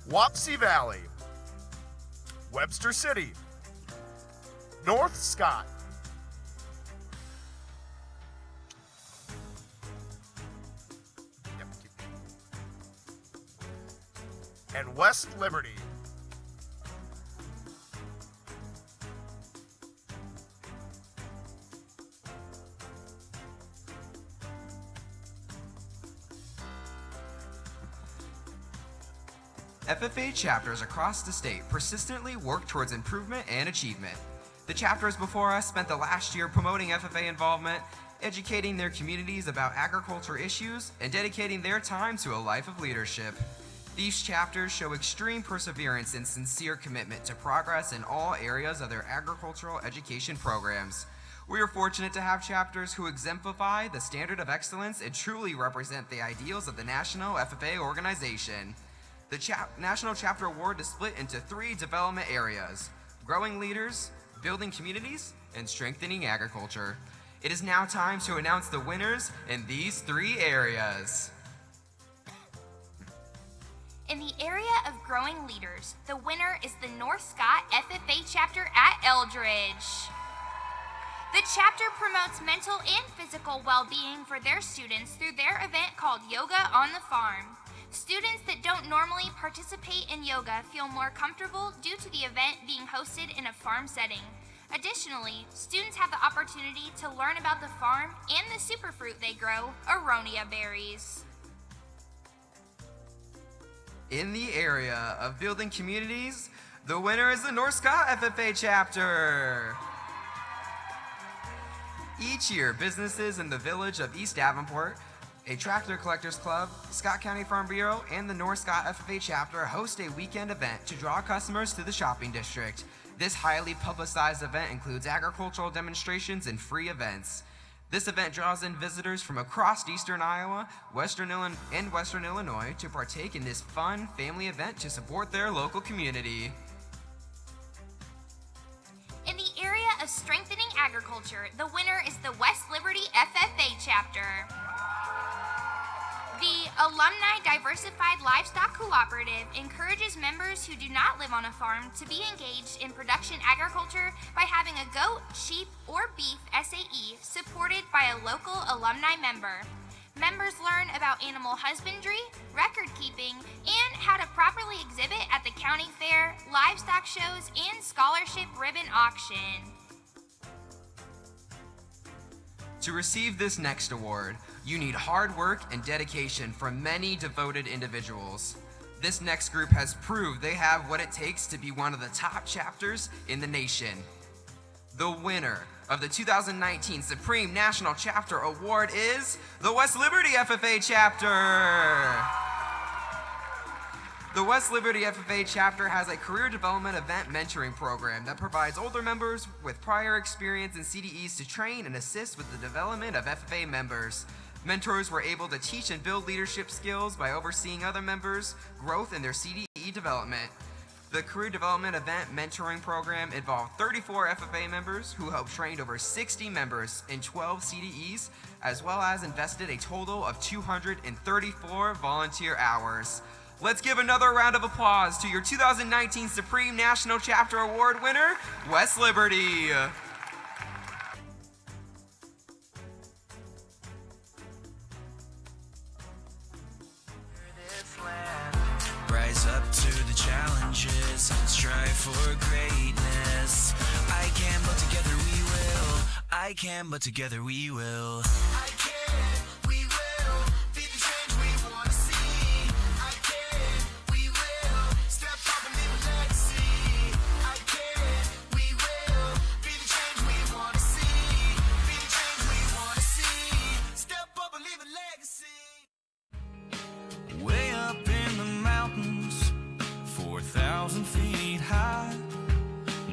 Wapsie Valley, Webster City, North Scott, and West Liberty. FFA chapters across the state persistently work towards improvement and achievement. The chapters before us spent the last year promoting FFA involvement, educating their communities about agriculture issues, and dedicating their time to a life of leadership. These chapters show extreme perseverance and sincere commitment to progress in all areas of their agricultural education programs. We are fortunate to have chapters who exemplify the standard of excellence and truly represent the ideals of the National FFA organization. The National Chapter Award is split into 3 development areas: growing leaders, building communities, and strengthening agriculture. It is now time to announce the winners in these 3 areas. In the area of growing leaders, the winner is the North Scott FFA chapter at Eldridge. The chapter promotes mental and physical well-being for their students through their event called Yoga on the Farm. Students that don't normally participate in yoga feel more comfortable due to the event being hosted in a farm setting. Additionally, students have the opportunity to learn about the farm and the superfruit they grow, aronia berries. In the area of building communities, the winner is the North Scott FFA chapter. Each year, businesses in the village of East Davenport, a Tractor Collectors Club, Scott County Farm Bureau, and the North Scott FFA chapter host a weekend event to draw customers to the shopping district. This highly publicized event includes agricultural demonstrations and free events. This event draws in visitors from across eastern Iowa, western Illinois to partake in this fun family event to support their local community. In the area of strengthening agriculture, the winner is the West Liberty FFA chapter. The Alumni Diversified Livestock Cooperative encourages members who do not live on a farm to be engaged in production agriculture by having a goat, sheep, or beef SAE supported by a local alumni member. Members learn about animal husbandry, record keeping, and how to properly exhibit at the county fair, livestock shows, and scholarship ribbon auction. To receive this next award, you need hard work and dedication from many devoted individuals. This next group has proved they have what it takes to be one of the top chapters in the nation. The winner of the 2019 Supreme National Chapter Award is the West Liberty FFA Chapter. The West Liberty FFA Chapter has a career development event mentoring program that provides older members with prior experience in CDEs to train and assist with the development of FFA members. Mentors were able to teach and build leadership skills by overseeing other members' growth in their CDE development. The Career Development Event Mentoring Program involved 34 FFA members who helped train over 60 members in 12 CDEs, as well as invested a total of 234 volunteer hours. Let's give another round of applause to your 2019 Supreme National Chapter Award winner, West Liberty. Rise up to the challenges and strive for greatness. I can, but together we will. I can, but together we will. I can, we will. Be the change we want to see. I can, we will. Step up and leave a legacy. I can, we will. Be the change we want to see. Be the change we want to see. Step up and leave a legacy. Way up in the mountains, 4,000 feet high,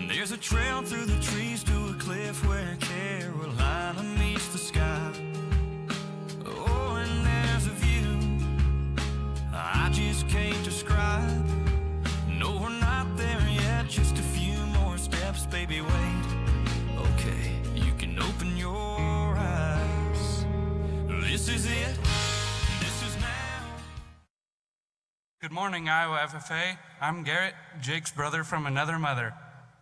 there's a trail through the trees to a cliff where Carolina meets the sky. Oh, and there's a view I just can't describe. No, we're not there yet, just a few more steps, baby, wait. Okay, you can open your eyes. This is it. Good morning, Iowa FFA. I'm Garrett, Jake's brother from another mother.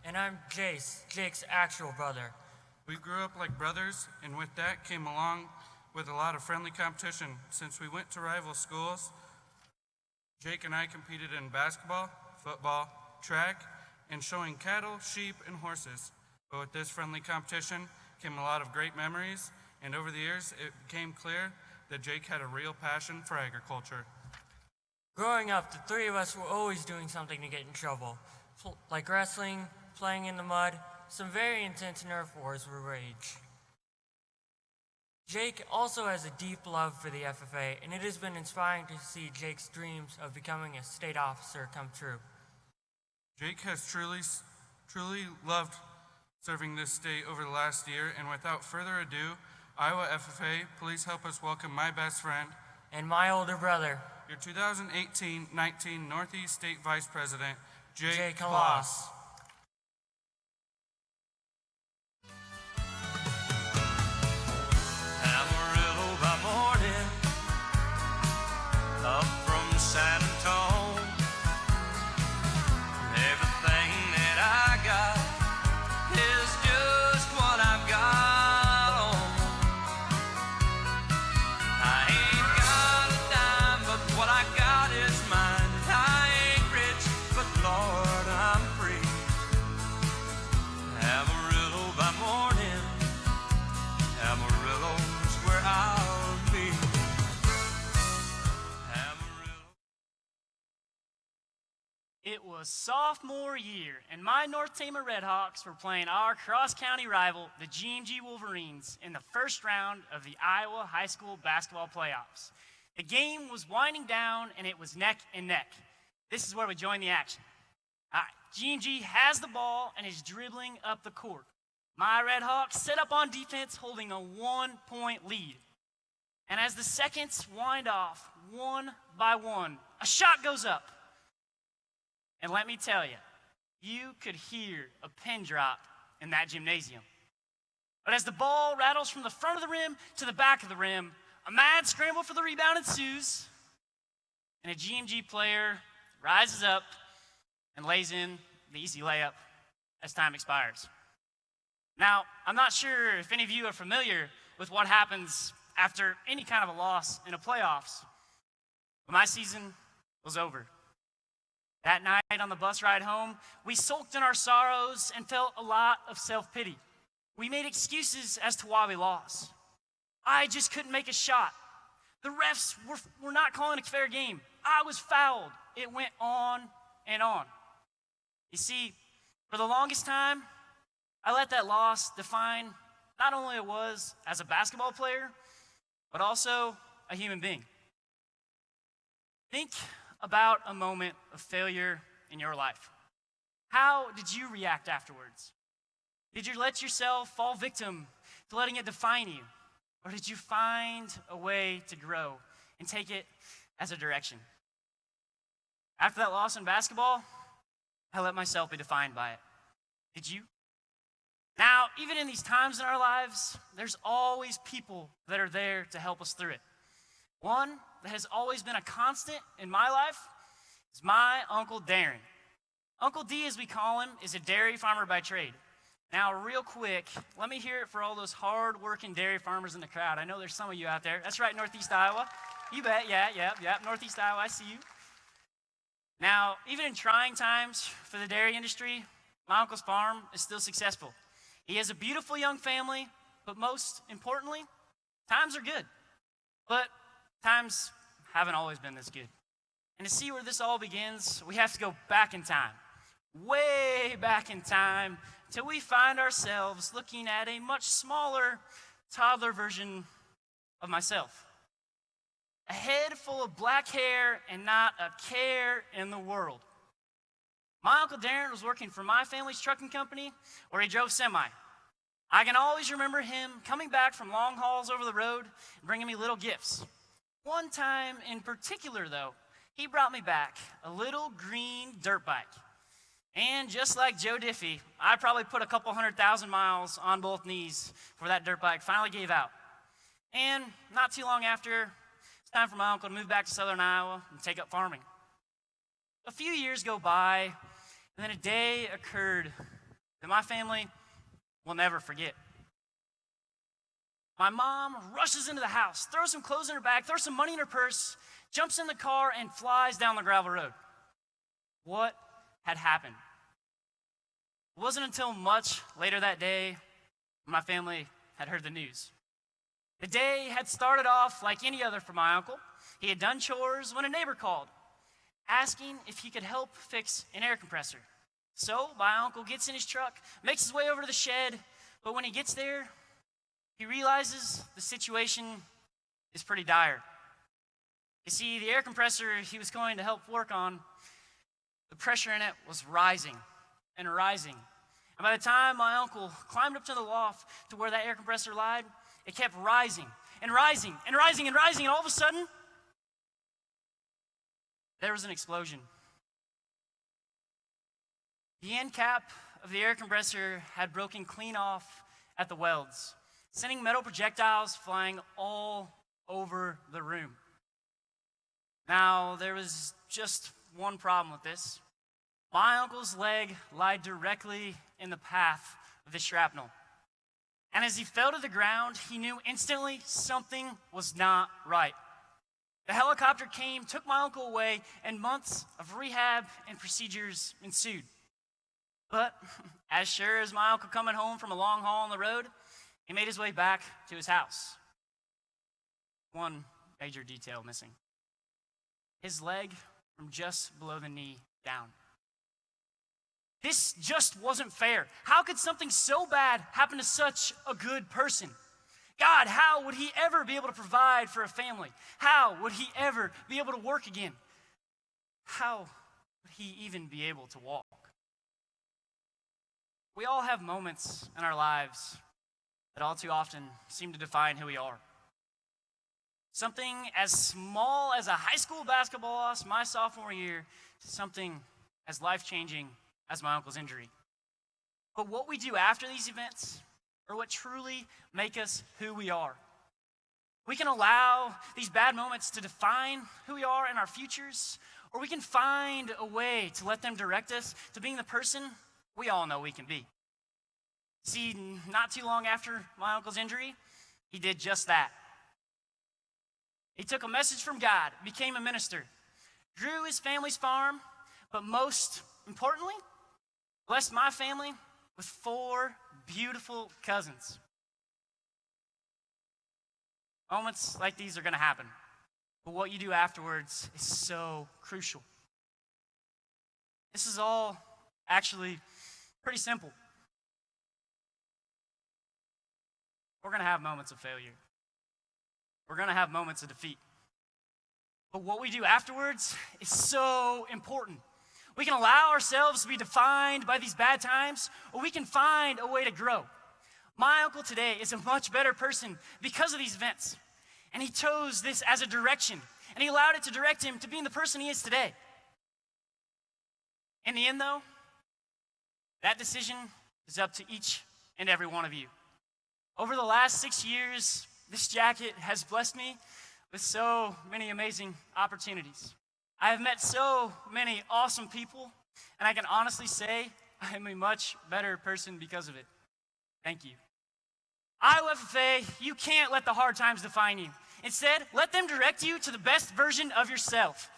And I'm Jace, Jake's actual brother. We grew up like brothers, and with that came along with a lot of friendly competition. Since we went to rival schools, Jake and I competed in basketball, football, track, and showing cattle, sheep, and horses. But with this friendly competition came a lot of great memories, and over the years it became clear that Jake had a real passion for agriculture. Growing up, the three of us were always doing something to get in trouble, like wrestling, playing in the mud. Some very intense nerf wars were raged. Jake also has a deep love for the FFA, and it has been inspiring to see Jake's dreams of becoming a state officer come true. Jake has truly loved serving this state over the last year, and without further ado, Iowa FFA, please help us welcome my best friend and my older brother, your 2018-19 Northeast State Vice President, Jake Halas. Amarillo by morning, up from San Antonio. Everything that I got is just what I've got on. I ain't got a dime, but what I got is mine. I ain't rich, but Lord, I'm free. Amarillo by morning, Amarillo's where I'll be. It was sophomore year, and my North Tama Redhawks were playing our cross-county rival, the GMG Wolverines, in the first round of the Iowa High School Basketball Playoffs. The game was winding down, and it was neck and neck. This is where we join the action. All right, GMG has the ball and is dribbling up the court. My Redhawks set up on defense, holding a 1-point lead. And as the seconds wind off, one by one, a shot goes up. And let me tell you, you could hear a pin drop in that gymnasium. But as the ball rattles from the front of the rim to the back of the rim, a mad scramble for the rebound ensues, and a GMG player rises up and lays in the easy layup as time expires. Now, I'm not sure if any of you are familiar with what happens after any kind of a loss in a playoffs, but my season was over. That night on the bus ride home, we sulked in our sorrows and felt a lot of self-pity. We made excuses as to why we lost. I just couldn't make a shot. The refs were not calling a fair game. I was fouled. It went on and on. You see, for the longest time, I let that loss define not only it was as a basketball player, but also a human being. Think about a moment of failure in your life. How did you react afterwards? Did you let yourself fall victim to letting it define you? Or did you find a way to grow and take it as a direction? After that loss in basketball, I let myself be defined by it. Did you? Now, even in these times in our lives, there's always people that are there to help us through it. One that has always been a constant in my life is my Uncle Darren. Uncle D, as we call him, is a dairy farmer by trade. Now, real quick, let me hear it for all those hard-working dairy farmers in the crowd. I know there's some of you out there. That's right, Northeast Iowa. You bet, yeah, Northeast Iowa, I see you. Now, even in trying times for the dairy industry, my uncle's farm is still successful. He has a beautiful young family, but most importantly, times are good. But times haven't always been this good. And to see where this all begins, we have to go back in time, way back in time, till we find ourselves looking at a much smaller toddler version of myself. A head full of black hair and not a care in the world. My Uncle Darren was working for my family's trucking company, where he drove semi. I can always remember him coming back from long hauls over the road and bringing me little gifts. One time in particular, though, he brought me back a little green dirt bike. And just like Joe Diffie, I probably put a couple 100,000 miles on both knees before that dirt bike finally gave out. And not too long after, it's time for my uncle to move back to southern Iowa and take up farming. A few years go by, and then a day occurred that my family will never forget. My mom rushes into the house, throws some clothes in her bag, throws some money in her purse, jumps in the car, and flies down the gravel road. What had happened? It wasn't until much later that day when my family had heard the news. The day had started off like any other for my uncle. He had done chores when a neighbor called, asking if he could help fix an air compressor. So my uncle gets in his truck, makes his way over to the shed, but when he gets there, he realizes the situation is pretty dire. You see, the air compressor he was going to help work on, the pressure in it was rising and rising. And by the time my uncle climbed up to the loft to where that air compressor lied, it kept rising and rising and rising and rising, and all of a sudden, there was an explosion. The end cap of the air compressor had broken clean off at the welds, sending metal projectiles flying all over the room. Now, there was just one problem with this. My uncle's leg lied directly in the path of the shrapnel. And as he fell to the ground, he knew instantly something was not right. The helicopter came, took my uncle away, and months of rehab and procedures ensued. But as sure as my uncle coming home from a long haul on the road, he made his way back to his house. One major detail missing. His leg from just below the knee down. This just wasn't fair. How could something so bad happen to such a good person? God, how would he ever be able to provide for a family? How would he ever be able to work again? How would he even be able to walk? We all have moments in our lives that all too often seem to define who we are. Something as small as a high school basketball loss my sophomore year to something as life-changing as my uncle's injury. But what we do after these events are what truly make us who we are. We can allow these bad moments to define who we are in our futures, or we can find a way to let them direct us to being the person we all know we can be. See, not too long after my uncle's injury, he did just that. He took a message from God, became a minister, grew his family's farm, but most importantly, blessed my family with 4 beautiful cousins. Moments like these are going to happen, but what you do afterwards is so crucial. This is all actually pretty simple. We're going to have moments of failure. We're going to have moments of defeat. But what we do afterwards is so important. We can allow ourselves to be defined by these bad times, or we can find a way to grow. My uncle today is a much better person because of these events. And he chose this as a direction, and he allowed it to direct him to being the person he is today. In the end, though, that decision is up to each and every one of you. Over the last 6 years, this jacket has blessed me with so many amazing opportunities. I have met so many awesome people, and I can honestly say I am a much better person because of it. Thank you. Iowa FFA, you can't let the hard times define you. Instead, let them direct you to the best version of yourself.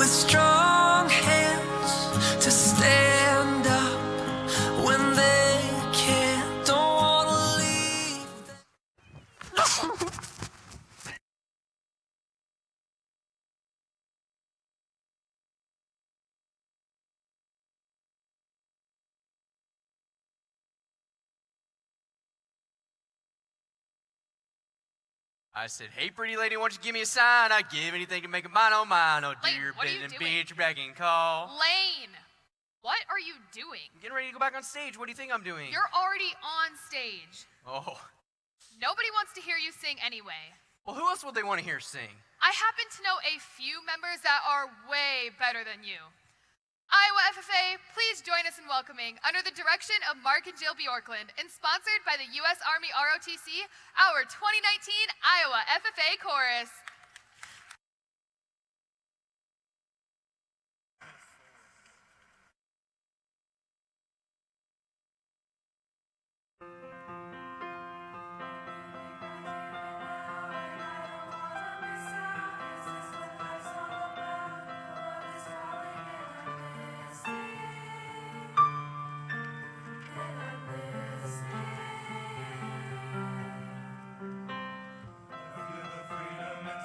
Strong hands to stand up when they can't. Don't wanna leave them. I said, hey, pretty lady, won't you give me a sign? I'd give anything to make it mine on mine. Oh, Lane, dear, what are you bend and doing? beat your begging call. Lane, what are you doing? I'm getting ready to go back on stage. What do you think I'm doing? You're already on stage. Oh. Nobody wants to hear you sing anyway. Well, who else would they want to hear sing? I happen to know a few members that are way better than you. Iowa FFA, please join us in welcoming, under the direction of Mark and Jill Bjorklund, and sponsored by the U.S. Army ROTC, our 2019 Iowa FFA Chorus. Freedom and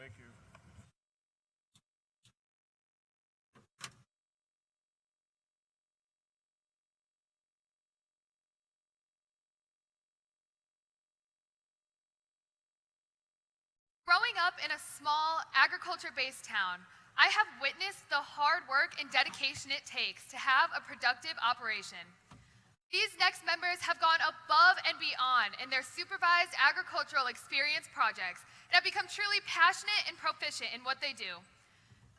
Thank you. Growing up in a small agriculture-based town, I have witnessed the hard work and dedication it takes to have a productive operation. These next members have gone above and beyond in their supervised agricultural experience projects and have become truly passionate and proficient in what they do.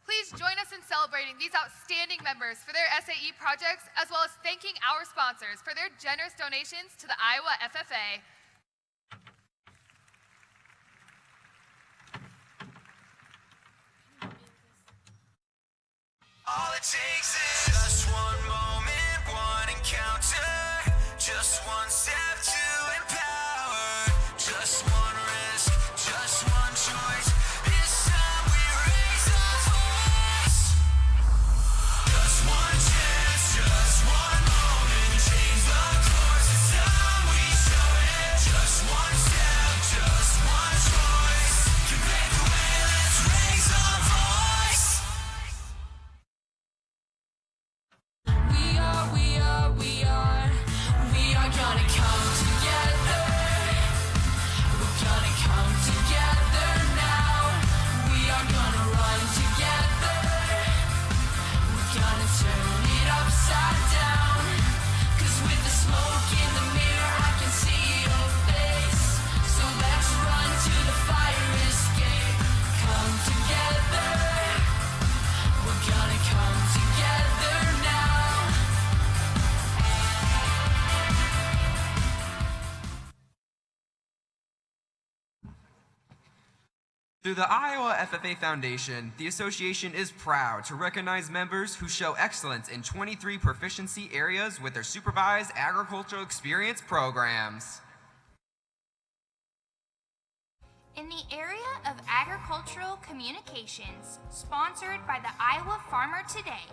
Please join us in celebrating these outstanding members for their SAE projects, as well as thanking our sponsors for their generous donations to the Iowa FFA. All it takes is just one moment, one encounter, just one step to empower, just one risk, just one choice. This time we raise our voice. Just one chance, just one moment, change the course. It's time we show it. Just one step, just one choice. Can make the way, let's raise our voice. We are gonna come together. We're gonna come together now. We are gonna run together. We're gonna turn it upside down. 'Cause with the smoke in the mirror, I can see your face. So let's run to the fire escape. Come together. We're gonna come together now. Through the Iowa FFA Foundation, the association is proud to recognize members who show excellence in 23 proficiency areas with their supervised agricultural experience programs. In the area of agricultural communications, sponsored by the Iowa Farmer Today,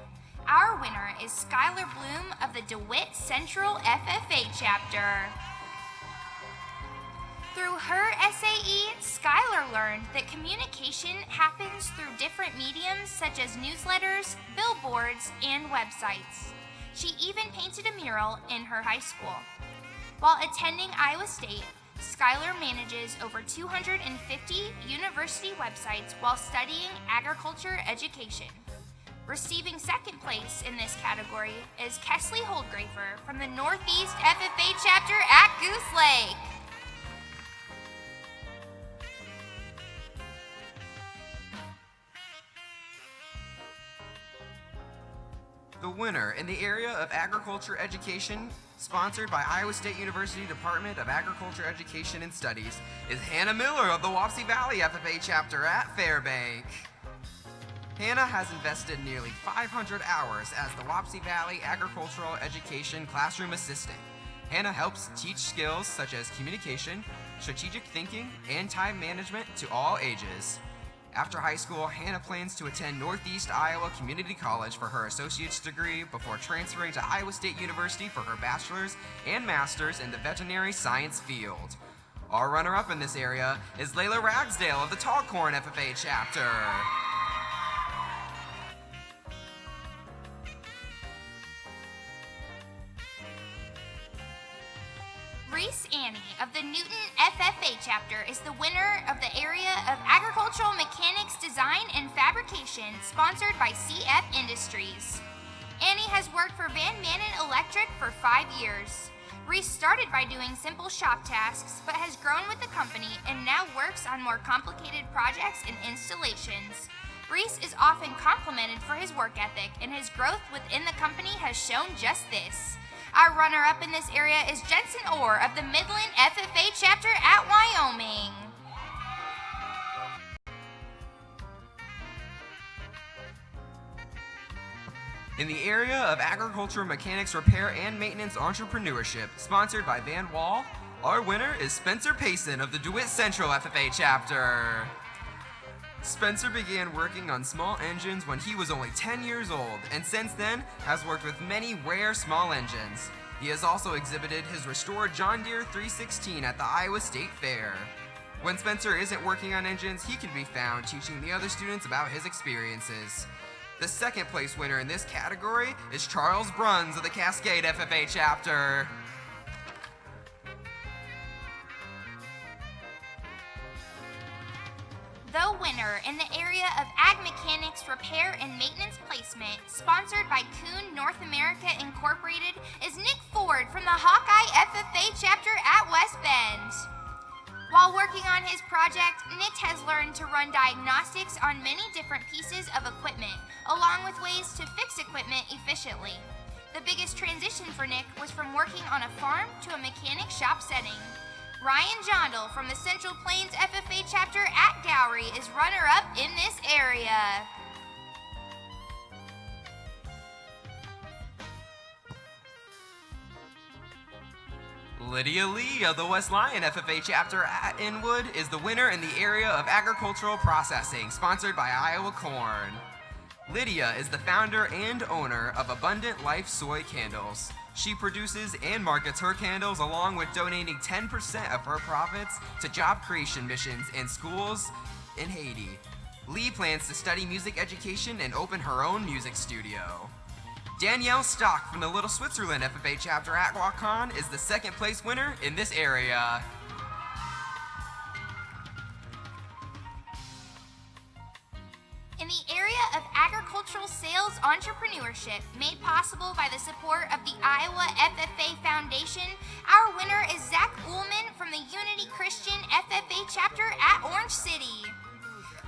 our winner is Skylar Bloom of the DeWitt Central FFA chapter. Through her SAE, Skylar learned that communication happens through different mediums such as newsletters, billboards, and websites. She even painted a mural in her high school. While attending Iowa State, Skylar manages over 250 university websites while studying agriculture education. Receiving second place in this category is Kesley Holdgrafer from the Northeast FFA chapter at Goose Lake. The winner in the area of agriculture education, sponsored by Iowa State University Department of Agriculture Education and Studies, is Hannah Miller of the Wapsie Valley FFA chapter at Fairbank. Hannah has invested nearly 500 hours as the Wapsie Valley Agricultural Education classroom assistant. Hannah helps teach skills such as communication, strategic thinking, and time management to all ages. After high school, Hannah plans to attend Northeast Iowa Community College for her associate's degree before transferring to Iowa State University for her bachelor's and master's in the veterinary science field. Our runner-up in this area is Layla Ragsdale of the Tall Corn FFA chapter. Reese Annie of the Newton FFA chapter is the winner of the area of Agricultural Mechanics Design and Fabrication, sponsored by CF Industries. Annie has worked for Van Manen Electric for 5 years. Reese started by doing simple shop tasks, but has grown with the company and now works on more complicated projects and installations. Reese is often complimented for his work ethic, and his growth within the company has shown just this. Our runner-up in this area is Jensen Orr of the Midland FFA chapter at Wyoming. In the area of agriculture, mechanics, repair, and maintenance entrepreneurship, sponsored by Van Wall, our winner is Spencer Payson of the DeWitt Central FFA chapter. Spencer began working on small engines when he was only 10 years old, and since then has worked with many rare small engines. He has also exhibited his restored John Deere 316 at the Iowa State Fair. When Spencer isn't working on engines, he can be found teaching the other students about his experiences. The second place winner in this category is Charles Bruns of the Cascade FFA chapter. The winner in the area of Ag Mechanics Repair and Maintenance Placement, sponsored by Kuhn North America Incorporated, is Nick Ford from the Hawkeye FFA chapter at West Bend. While working on his project, Nick has learned to run diagnostics on many different pieces of equipment, along with ways to fix equipment efficiently. The biggest transition for Nick was from working on a farm to a mechanic shop setting. Ryan Jondal from the Central Plains FFA chapter at Gowrie is runner-up in this area. Lydia Lee of the West Lyon FFA chapter at Inwood is the winner in the area of agricultural processing, sponsored by Iowa Corn. Lydia is the founder and owner of Abundant Life Soy Candles. She produces and markets her candles along with donating 10% of her profits to job creation missions in schools in Haiti. Lee plans to study music education and open her own music studio. Danielle Stock from the Little Switzerland FFA chapter at Waukon is the second place winner in this area. In the area of agricultural sales entrepreneurship, made possible by the support of the Iowa FFA Foundation, our winner is Zach Ullman from the Unity Christian FFA chapter at Orange City.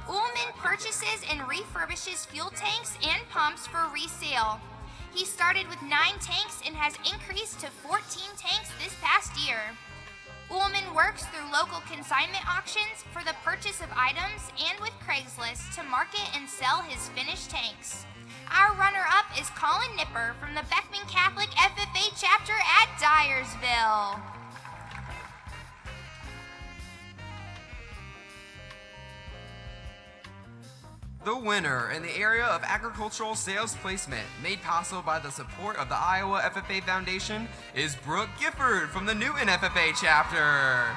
Ullman purchases and refurbishes fuel tanks and pumps for resale. He started with 9 tanks and has increased to 14 tanks this past year. Ullman works through local consignment auctions for the purchase of items and with Craigslist to market and sell his finished tanks. Our runner-up is Colin Nipper from the Beckman Catholic FFA chapter at Dyersville. The winner in the area of agricultural sales placement, made possible by the support of the Iowa FFA Foundation, is Brooke Gifford from the Newton FFA chapter.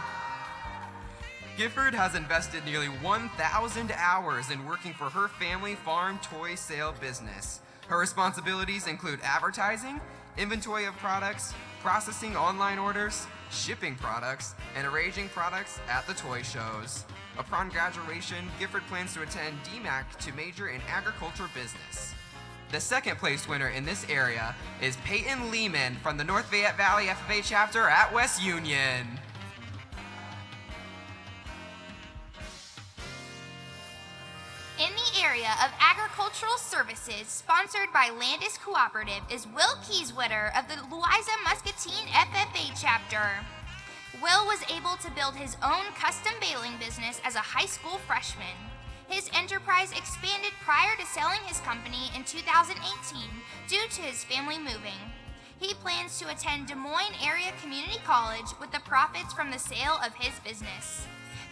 Gifford has invested nearly 1,000 hours in working for her family farm toy sale business. Her responsibilities include advertising, inventory of products, processing online orders, shipping products, and arranging products at the toy shows. Upon graduation, Gifford plans to attend DMAC to major in agriculture business. The second place winner in this area is Peyton Lehman from the North Fayette Valley FFA chapter at West Union. In the area of agricultural services, sponsored by Landis Cooperative, is Will Kieswetter of the Louisa Muscatine FFA chapter. Will was able to build his own custom baling business as a high school freshman. His enterprise expanded prior to selling his company in 2018 due to his family moving. He plans to attend Des Moines Area Community College with the profits from the sale of his business.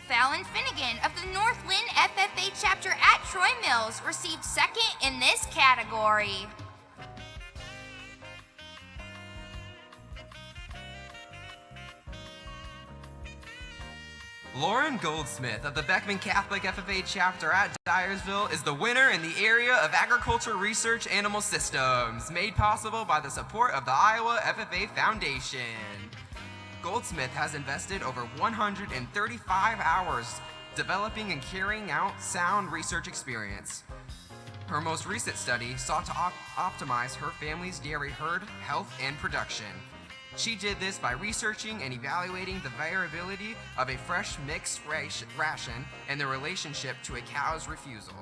Fallon Finnegan of the North Lynn FFA chapter at Troy Mills received second in this category. Lauren Goldsmith of the Beckman Catholic FFA chapter at Dyersville is the winner in the area of agriculture research animal systems, made possible by the support of the Iowa FFA Foundation. Goldsmith has invested over 135 hours developing and carrying out sound research experience. Her most recent study sought to optimize her family's dairy herd health and production. She did this by researching and evaluating the variability of a fresh mixed ration and their relationship to a cow's refusal.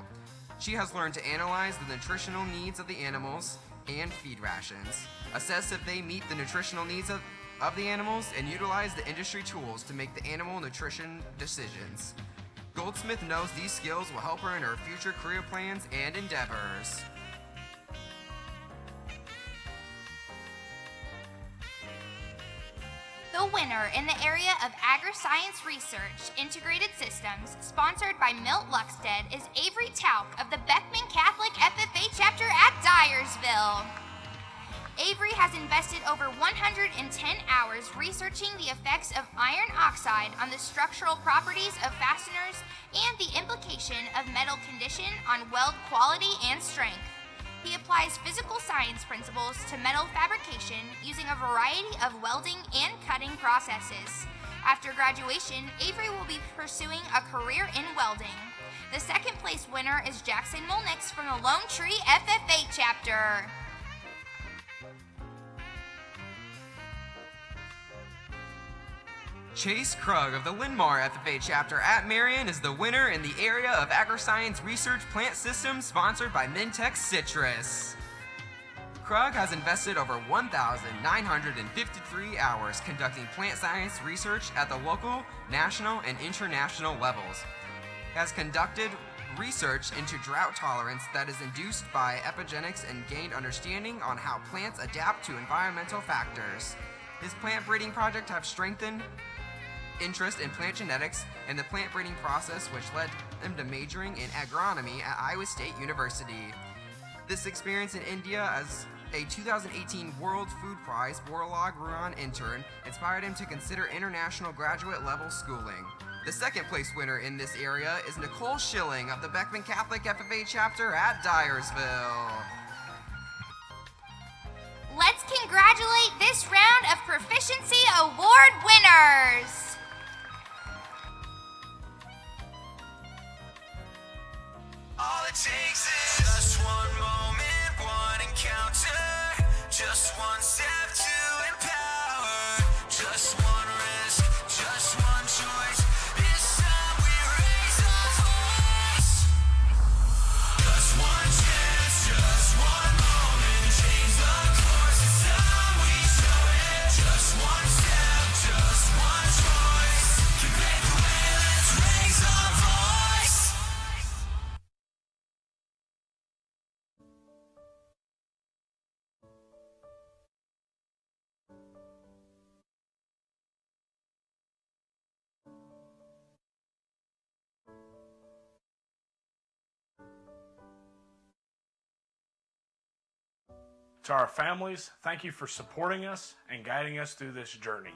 She has learned to analyze the nutritional needs of the animals and feed rations, assess if they meet the nutritional needs of the animals, and utilize the industry tools to make the animal nutrition decisions. Goldsmith knows these skills will help her in her future career plans and endeavors. The winner in the area of agri-science research integrated systems, sponsored by Milt Luxted, is Avery Tauk of the Beckman Catholic FFA chapter at Dyersville. Avery has invested over 110 hours researching the effects of iron oxide on the structural properties of fasteners and the implication of metal condition on weld quality and strength. He applies physical science principles to metal fabrication using a variety of welding and cutting processes. After graduation, Avery will be pursuing a career in welding. The second place winner is Jackson Molnix from the Lone Tree FFA chapter. Chase Krug of the Linmar FFA chapter at Marion is the winner in the area of Agriscience Research Plant Systems sponsored by Mintex Citrus. Krug has invested over 1,953 hours conducting plant science research at the local, national, and international levels. He has conducted research into drought tolerance that is induced by epigenetics and gained understanding on how plants adapt to environmental factors. His plant breeding project have strengthened interest in plant genetics and the plant breeding process, which led him to majoring in agronomy at Iowa State University. This experience in India as a 2018 World Food Prize Borlaug Ruan intern inspired him to consider international graduate level schooling. The second place winner in this area is Nicole Schilling of the Beckman Catholic FFA chapter at Dyersville. Let's congratulate this round of Proficiency Award winners! All it takes is just one moment, one encounter, just one step to empower, just one risk, just one choice. It's time we raise our voice. Just one chance, just one moment, change the course. It's time we show it. Just one step, just one choice. Can make the way, let's raise our voice. To our families, thank you for supporting us and guiding us through this journey.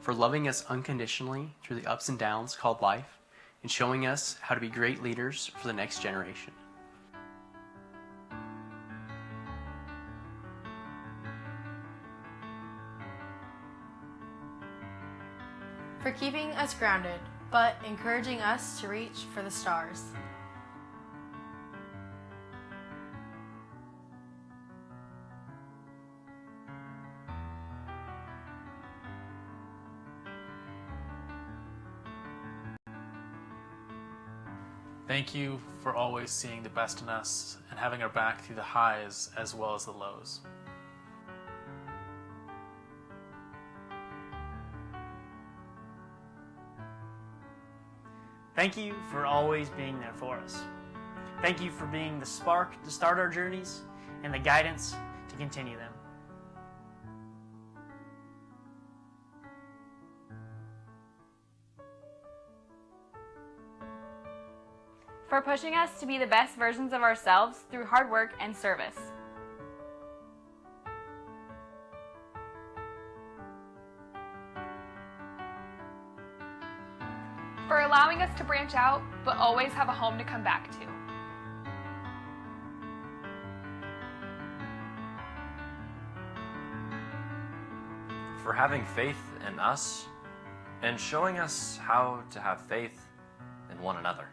For loving us unconditionally through the ups and downs called life, and showing us how to be great leaders for the next generation. For keeping us grounded, but encouraging us to reach for the stars. Thank you for always seeing the best in us and having our back through the highs as well as the lows. Thank you for always being there for us. Thank you for being the spark to start our journeys and the guidance to continue them. For pushing us to be the best versions of ourselves through hard work and service. For allowing us to branch out, but always have a home to come back to. For having faith in us and showing us how to have faith in one another.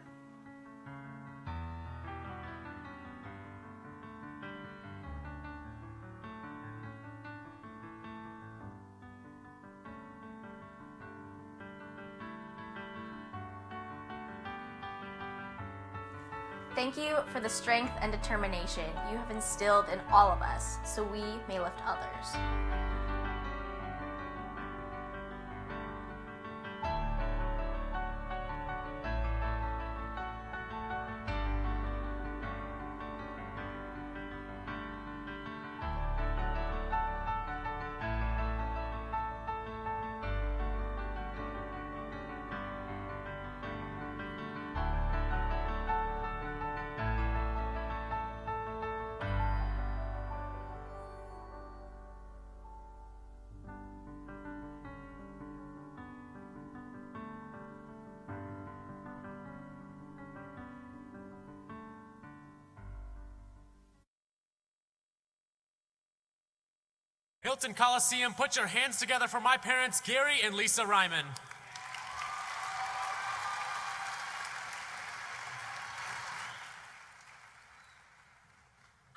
Thank you for the strength and determination you have instilled in all of us so we may lift others. Hilton Coliseum, put your hands together for my parents, Gary and Lisa Ryman.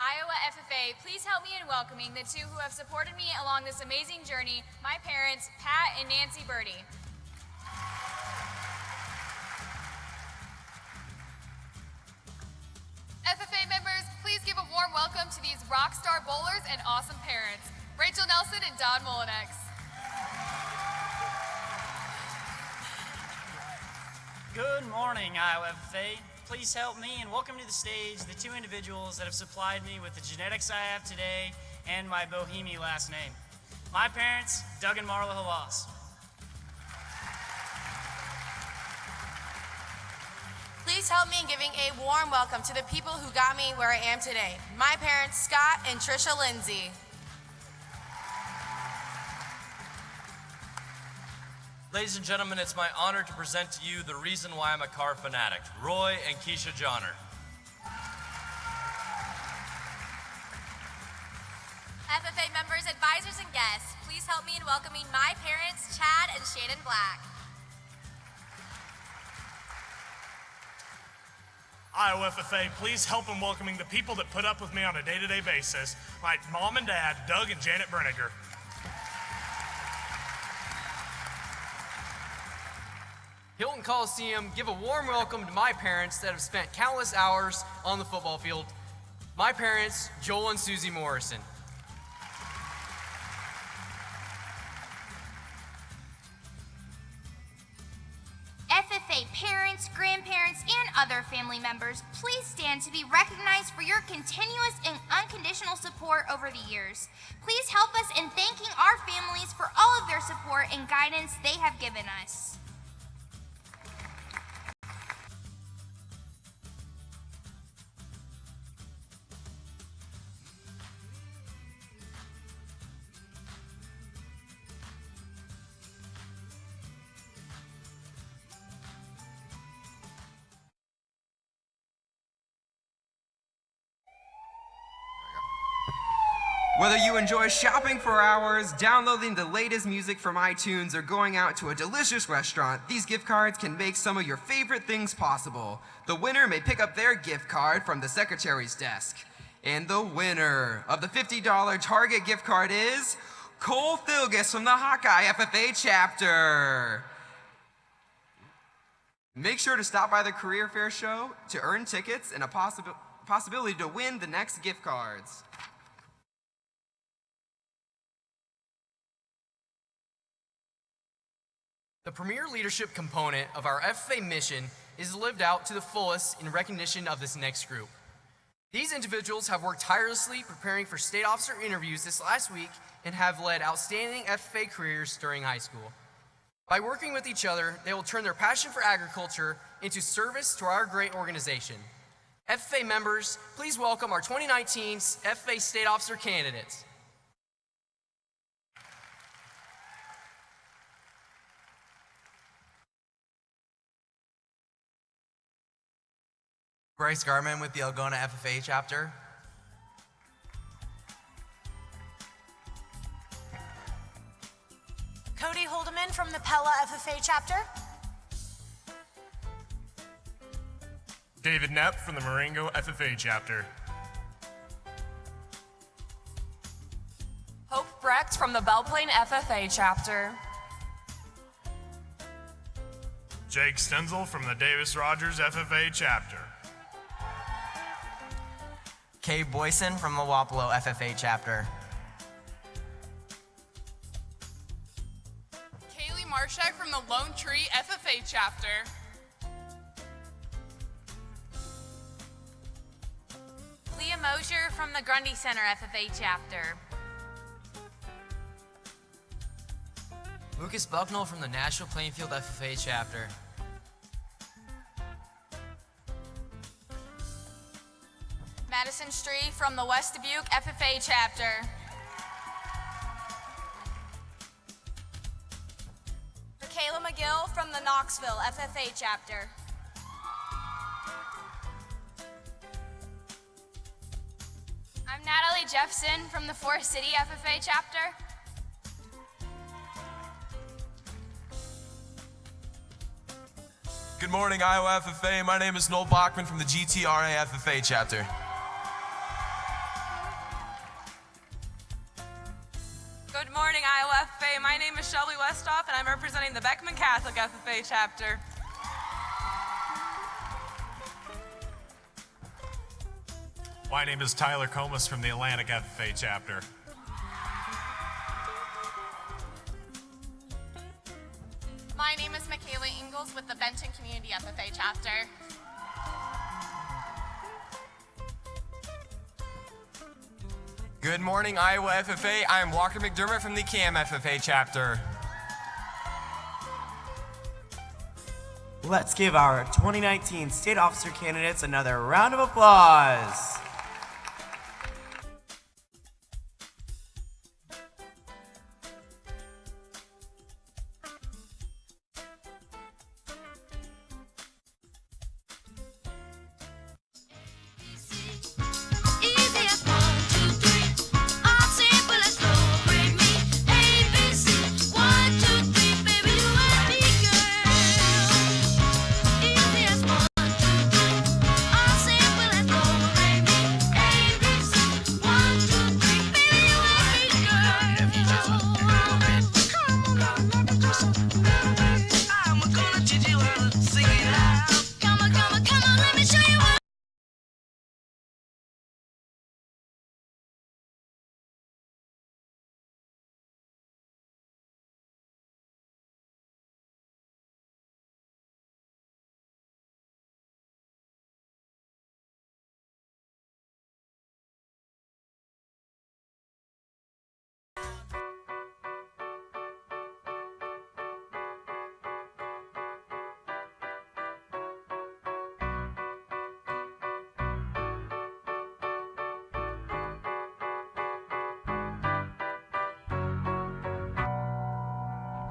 Iowa FFA, please help me in welcoming the two who have supported me along this amazing journey, my parents, Pat and Nancy Birdie. FFA members, please give a warm welcome to these rock star bowlers and awesome parents, Rachel Nelson and Don Molinex. Good morning, Iowa FFA. Please help me and welcome to the stage the two individuals that have supplied me with the genetics I have today and my Bohemi last name. My parents, Doug and Marla Hawass. Please help me in giving a warm welcome to the people who got me where I am today. My parents, Scott and Trisha Lindsay. Ladies and gentlemen, it's my honor to present to you the reason why I'm a car fanatic, Roy and Keisha Johnner. FFA members, advisors, and guests, please help me in welcoming my parents, Chad and Shannon Black. Iowa FFA, please help in welcoming the people that put up with me on a day-to-day basis, like Mom and Dad, Doug and Janet Berniger. Hilton Coliseum, give a warm welcome to my parents that have spent countless hours on the football field. My parents, Joel and Susie Morrison. FFA parents, grandparents, and other family members, please stand to be recognized for your continuous and unconditional support over the years. Please help us in thanking our families for all of their support and guidance they have given us. Whether you enjoy shopping for hours, downloading the latest music from iTunes, or going out to a delicious restaurant, these gift cards can make some of your favorite things possible. The winner may pick up their gift card from the secretary's desk. And the winner of the $50 Target gift card is Cole Thilgus from the Hawkeye FFA chapter. Make sure to stop by the Career Fair show to earn tickets and a possibility to win the next gift cards. The premier leadership component of our FFA mission is lived out to the fullest in recognition of this next group. These individuals have worked tirelessly preparing for state officer interviews this last week and have led outstanding FFA careers during high school. By working with each other, they will turn their passion for agriculture into service to our great organization. FFA members, please welcome our 2019 FFA state officer candidates. Bryce Garman with the Algona FFA chapter. Cody Holdeman from the Pella FFA chapter. David Knapp from the Marengo FFA chapter. Hope Brecht from the Belle Plaine FFA chapter. Jake Stenzel from the Davis Rogers FFA chapter. Kay Boyson from the Wapello FFA chapter. Kaylee Marshak from the Lone Tree FFA chapter. Leah Mosier from the Grundy Center FFA chapter. Lucas Bucknell from the Nashville Plainfield FFA chapter. Madison Stree from the West Dubuque FFA chapter. Kayla McGill from the Knoxville FFA chapter. I'm Natalie Jeffson from the Forest City FFA chapter. Good morning, Iowa FFA. My name is Noel Bachman from the GTRA FFA chapter. Good morning, Iowa FFA. My name is Shelby Westhoff, and I'm representing the Beckman Catholic FFA chapter. My name is Tyler Comas from the Atlantic FFA chapter. My name is Michaela Ingalls with the Benton Community FFA chapter. Good morning, Iowa FFA. I am Walker McDermott from the CAM FFA chapter. Let's give our 2019 state officer candidates another round of applause.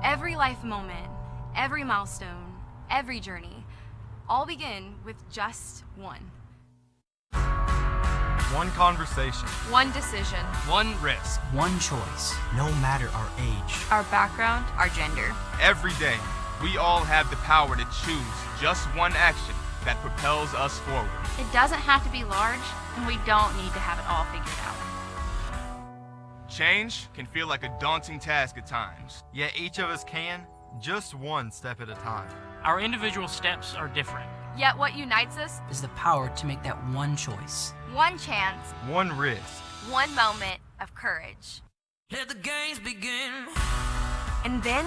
Every life moment, every milestone, every journey, all begin with just one. One conversation. One decision. One risk. One choice, no matter our age, our background, our gender. Every day, we all have the power to choose just one action that propels us forward. It doesn't have to be large, and we don't need to have it all figured out. Change can feel like a daunting task at times, yet each of us can, just one step at a time. Our individual steps are different. Yet what unites us is the power to make that one choice. One chance. One risk. One moment of courage. Let the games begin. And then,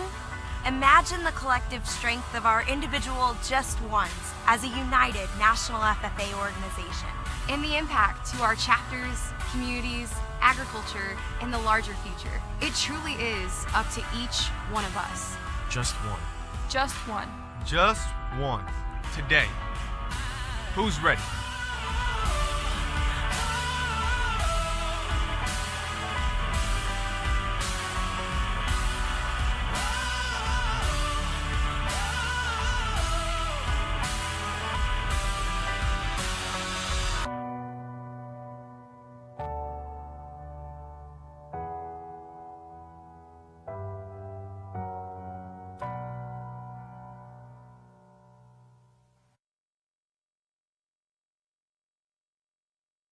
imagine the collective strength of our individual just ones as a united national FFA organization, and the impact to our chapters, communities, agriculture, and the larger future. It truly is up to each one of us. Just one. Just one. Just one. Today. Who's ready?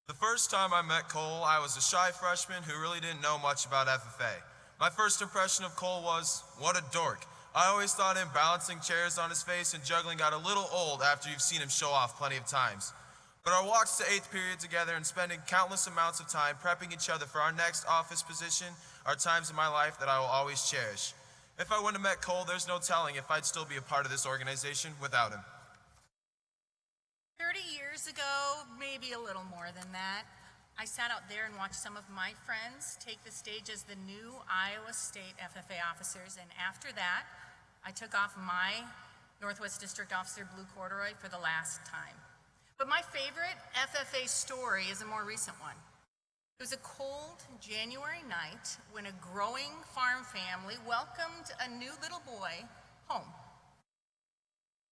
The first time I met Cole, I was a shy freshman who really didn't know much about FFA. My first impression of Cole was, what a dork. I always thought him balancing chairs on his face and juggling got a little old after you've seen him show off plenty of times. But our walks to 8th period together and spending countless amounts of time prepping each other for our next office position are times in my life that I will always cherish. If I wouldn't have met Cole, there's no telling if I'd still be a part of this organization without him. 30 years ago, maybe a little more than that, I sat out there and watched some of my friends take the stage as the new Iowa State FFA officers, and after that, I took off my Northwest District Officer blue corduroy for the last time. But my favorite FFA story is a more recent one. It was a cold January night when a growing farm family welcomed a new little boy home.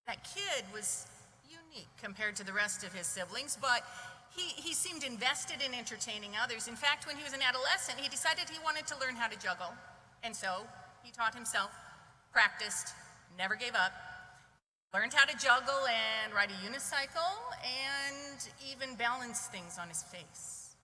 That kid was unique compared to the rest of his siblings, but he seemed invested in entertaining others. In fact, when he was an adolescent, he decided he wanted to learn how to juggle. And so he taught himself, practiced, never gave up, learned how to juggle and ride a unicycle, and even balance things on his face.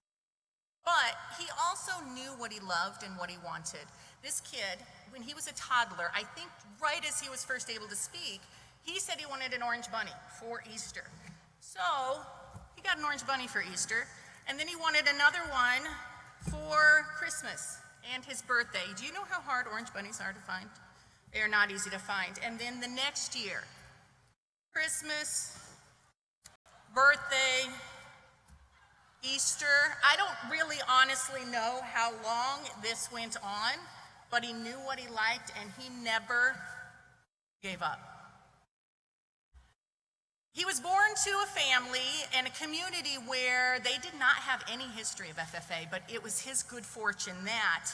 But he also knew what he loved and what he wanted. This kid, when he was a toddler, I think right as he was first able to speak, he said he wanted an orange bunny for Easter. So he got an orange bunny for Easter, and then he wanted another one for Christmas and his birthday. Do you know how hard orange bunnies are to find? They are not easy to find. And then the next year, Christmas, birthday, Easter. I don't really honestly know how long this went on, but he knew what he liked and he never gave up. He was born to a family and a community where they did not have any history of FFA, but it was his good fortune that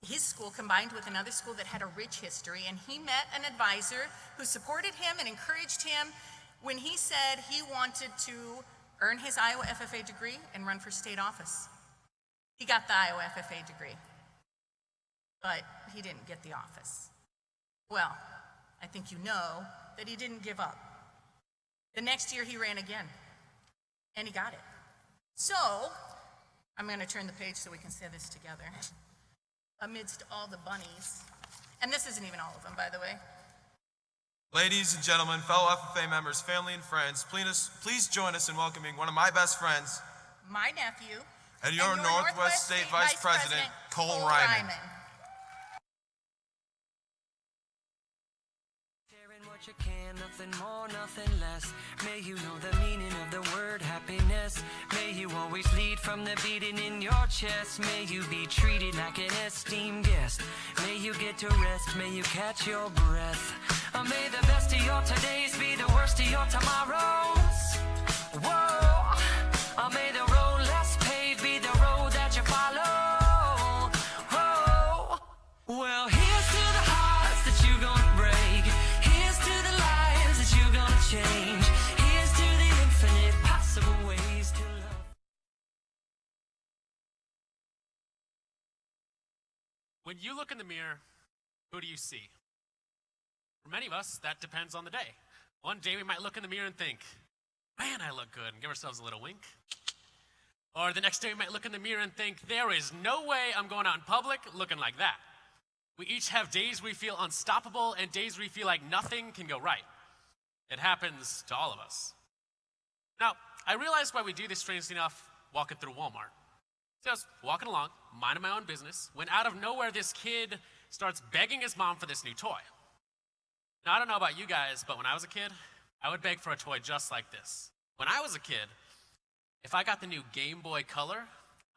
his school combined with another school that had a rich history, and he met an advisor who supported him and encouraged him when he said he wanted to earn his Iowa FFA degree and run for state office. He got the Iowa FFA degree, but he didn't get the office. Well, I think you know that he didn't give up. The next year he ran again, and he got it. So, I'm going to turn the page so we can say this together. Amidst all the bunnies, and this isn't even all of them, by the way. Ladies and gentlemen, fellow FFA members, family and friends, please join us in welcoming one of my best friends, my nephew, and your Northwest State Vice President, Cole Ryman. You can, nothing more, nothing less. May you know the meaning of the word happiness. May you always lead from the beating in your chest. May you be treated like an esteemed guest. May you get to rest, may you catch your breath. May the best of your todays be the worst of your tomorrows. Whoa, may the road less paved be the road that you follow. Whoa, well, here's to the hearts that you're gonna break. Change. Here's to the infinite possible ways to love. When you look in the mirror, who do you see? For many of us, that depends on the day. One day we might look in the mirror and think, man, I look good, and give ourselves a little wink. Or the next day we might look in the mirror and think, there is no way I'm going out in public looking like that. We each have days we feel unstoppable and days we feel like nothing can go right. It happens to all of us. Now, I realized why we do this, strangely enough, walking through Walmart. So I was walking along, minding my own business, when out of nowhere this kid starts begging his mom for this new toy. Now, I don't know about you guys, but when I was a kid, I would beg for a toy just like this. When I was a kid, if I got the new Game Boy Color,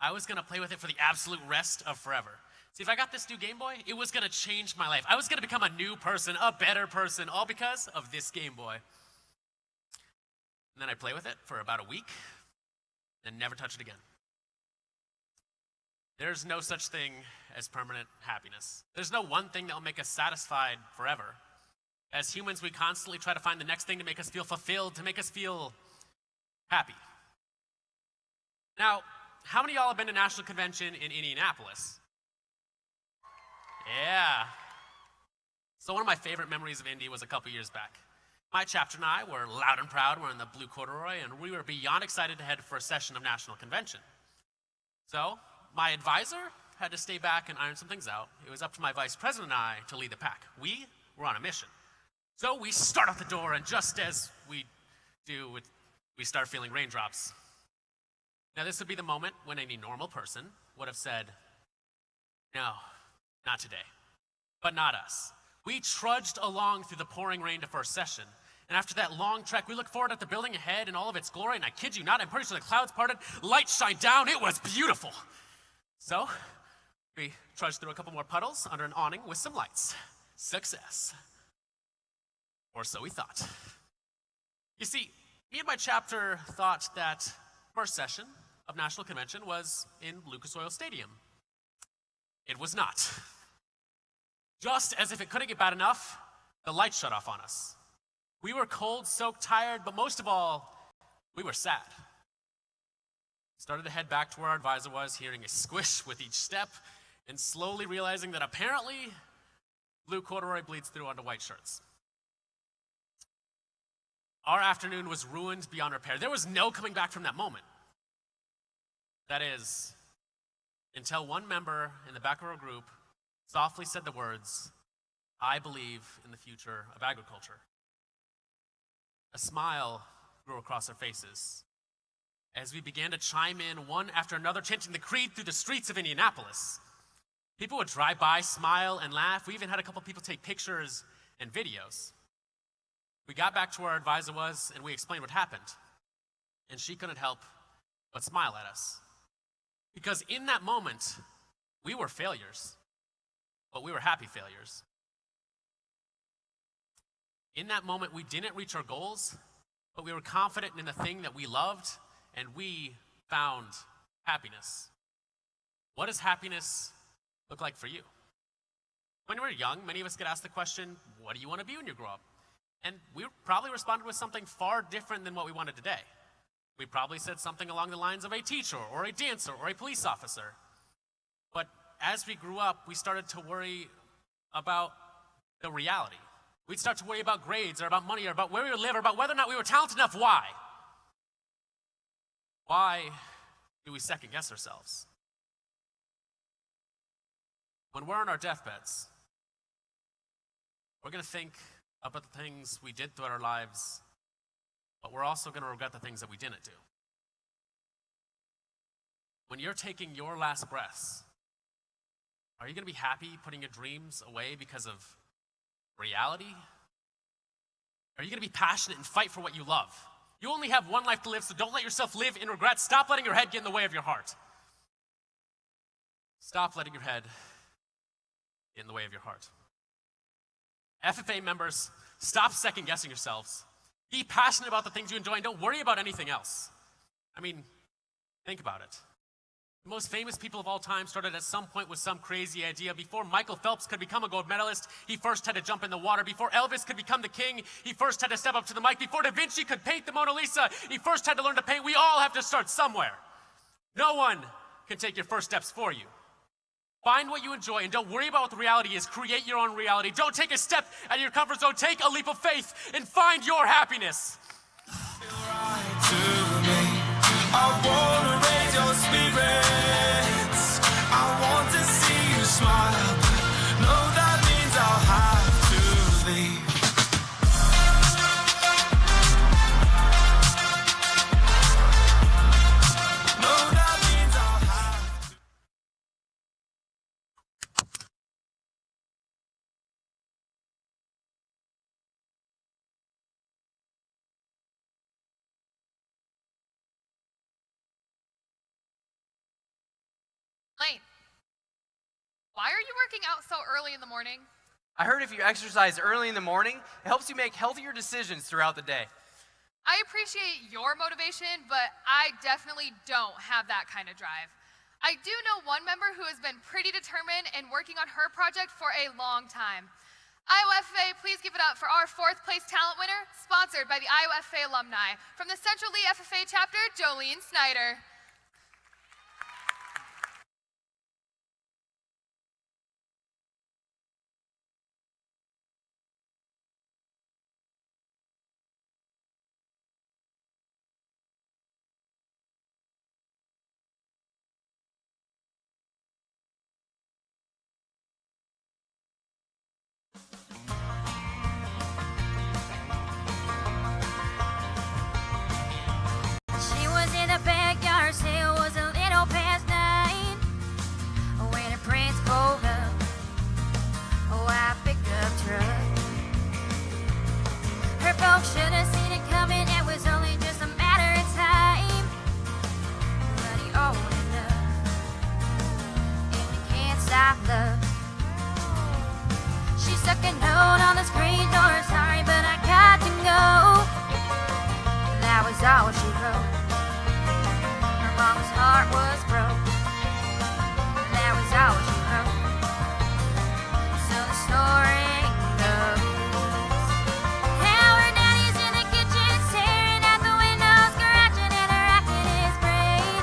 I was going to play with it for the absolute rest of forever. See, if I got this new Game Boy, it was going to change my life. I was going to become a new person, a better person, all because of this Game Boy. And then I'd play with it for about a week, and never touch it again. There's no such thing as permanent happiness. There's no one thing that will make us satisfied forever. As humans, we constantly try to find the next thing to make us feel fulfilled, to make us feel happy. Now, how many of y'all have been to National Convention in Indianapolis? Yeah. So one of my favorite memories of Indy was a couple years back. My chapter and I were loud and proud. We're in the blue corduroy, and we were beyond excited to head for a session of National Convention. So my advisor had to stay back and iron some things out. It was up to my vice president and I to lead the pack. We were on a mission. So we start out the door, and just as we do, we start feeling raindrops. Now this would be the moment when any normal person would have said, no, not today. But not us. We trudged along through the pouring rain to first session. And after that long trek, we looked forward at the building ahead in all of its glory, and I kid you not, I'm pretty sure the clouds parted, lights shined down, it was beautiful. So, we trudged through a couple more puddles under an awning with some lights. Success. Or so we thought. You see, me and my chapter thought that first session of National Convention was in Lucas Oil Stadium. It was not. Just as if it couldn't get bad enough, the lights shut off on us. We were cold, soaked, tired, but most of all, we were sad. Started to head back to where our advisor was, hearing a squish with each step, and slowly realizing that apparently blue corduroy bleeds through onto white shirts. Our afternoon was ruined beyond repair. There was no coming back from that moment. That is, until one member in the back of our group softly said the words, "I believe in the future of agriculture." A smile grew across our faces as we began to chime in one after another, chanting the creed through the streets of Indianapolis. People would drive by, smile, and laugh. We even had a couple people take pictures and videos. We got back to where our advisor was, and we explained what happened. And she couldn't help but smile at us. Because in that moment, we were failures, but we were happy failures. In that moment, we didn't reach our goals, but we were confident in the thing that we loved, and we found happiness. What does happiness look like for you? When we were young, many of us get asked the question, what do you want to be when you grow up? And we probably responded with something far different than what we wanted today. We probably said something along the lines of a teacher, or a dancer, or a police officer. But as we grew up, we started to worry about the reality. We'd start to worry about grades, or about money, or about where we would live, or about whether or not we were talented enough. Why? Why do we second guess ourselves? When we're on our deathbeds, we're going to think about the things we did throughout our lives, but we're also going to regret the things that we didn't do. When you're taking your last breaths, are you going to be happy putting your dreams away because of reality? Are you going to be passionate and fight for what you love? You only have one life to live, so don't let yourself live in regret. Stop letting your head get in the way of your heart. Stop letting your head get in the way of your heart. FFA members, stop second guessing yourselves. Be passionate about the things you enjoy and don't worry about anything else. I mean, think about it. The most famous people of all time started at some point with some crazy idea. Before Michael Phelps could become a gold medalist, he first had to jump in the water. Before Elvis could become the king, he first had to step up to the mic. Before Da Vinci could paint the Mona Lisa, he first had to learn to paint. We all have to start somewhere. No one can take your first steps for you. Find what you enjoy and don't worry about what the reality is. Create your own reality. Don't take a step out of your comfort zone. Take a leap of faith and find your happiness. I wanna raise your spirits. I want to see you smile. No, that means I'll have to leave. No, that means I'll have to. Lane, why are you working out so early in the morning? I heard if you exercise early in the morning, it helps you make healthier decisions throughout the day. I appreciate your motivation, but I definitely don't have that kind of drive. I do know one member who has been pretty determined and working on her project for a long time. Iowa FFA, please give it up for our 4th place talent winner, sponsored by the Iowa FFA alumni. From the Central Lee FFA chapter, Jolene Snyder. She was in the backyard, say it was a little past 9 when the prince pulled up. Oh, I picked up truck. Her folks should have seen it coming, it was only just a matter of time. But he owned enough, and you can't stop love. She stuck a note on the screen door, sorry, but I got to go. That was all she wrote. Her mom's heart was broke. That was all she wrote. So the story goes how her daddy's in the kitchen, staring at the window, scratching at her racking his brain.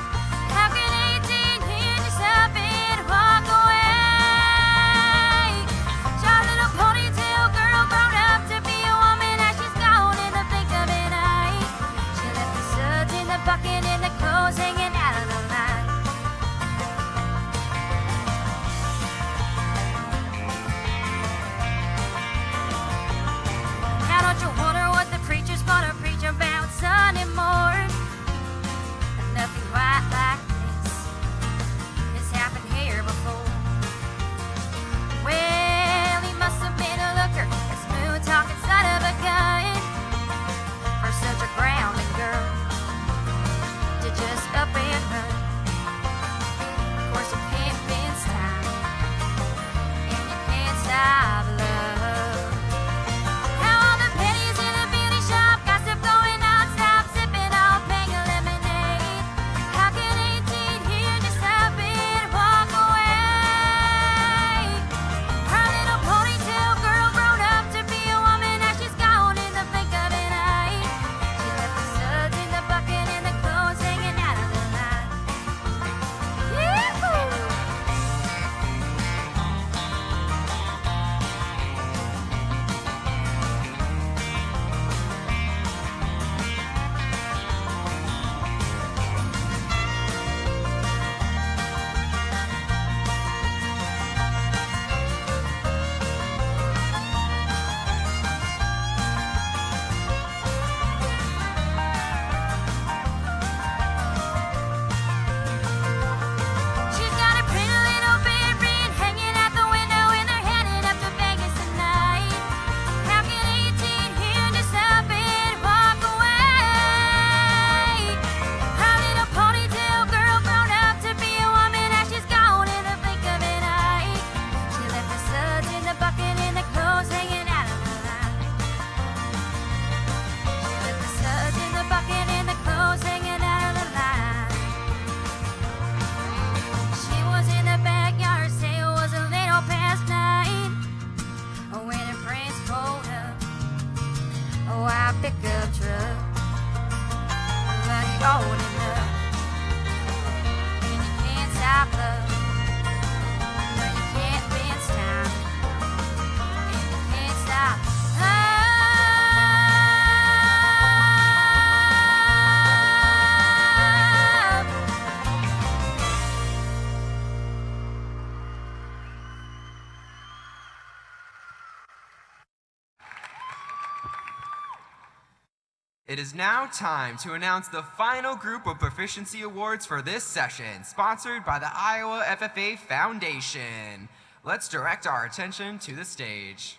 It is now time to announce the final group of proficiency awards for this session, sponsored by the Iowa FFA Foundation. Let's direct our attention to the stage.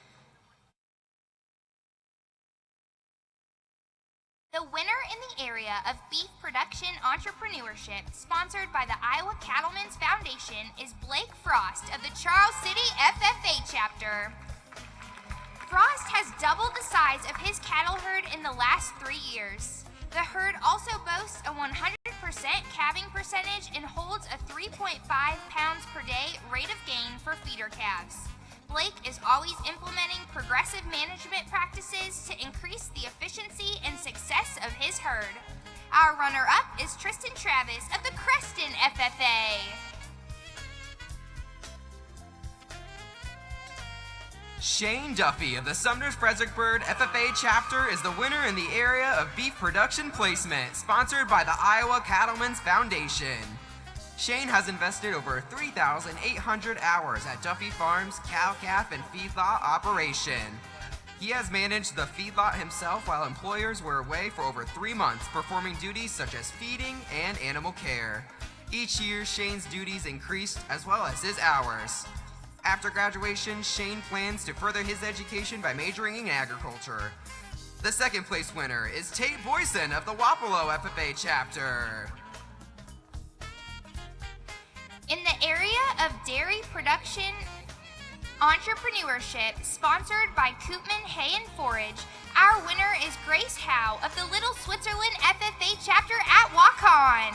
The winner in the area of beef production entrepreneurship, sponsored by the Iowa Cattlemen's Foundation, is Blake Frost of the Charles City FFA chapter. Frost has doubled the size of his cattle herd in the last 3 years. The herd also boasts a 100% calving percentage and holds a 3.5 pounds per day rate of gain for feeder calves. Blake is always implementing progressive management practices to increase the efficiency and success of his herd. Our runner-up is Tristan Travis of the Creston FFA. Shane Duffy of the Sumner-Fredericksburg FFA chapter is the winner in the area of beef production placement, sponsored by the Iowa Cattlemen's Foundation. Shane has invested over 3,800 hours at Duffy Farms cow-calf and feedlot operation. He has managed the feedlot himself while employers were away for over 3 months, performing duties such as feeding and animal care. Each year, Shane's duties increased as well as his hours. After graduation, Shane plans to further his education by majoring in agriculture. The second place winner is Tate Boyson of the Wapello FFA chapter. In the area of dairy production entrepreneurship, sponsored by Koopman Hay and Forage, our winner is Grace Howe of the Little Switzerland FFA chapter at Waukon.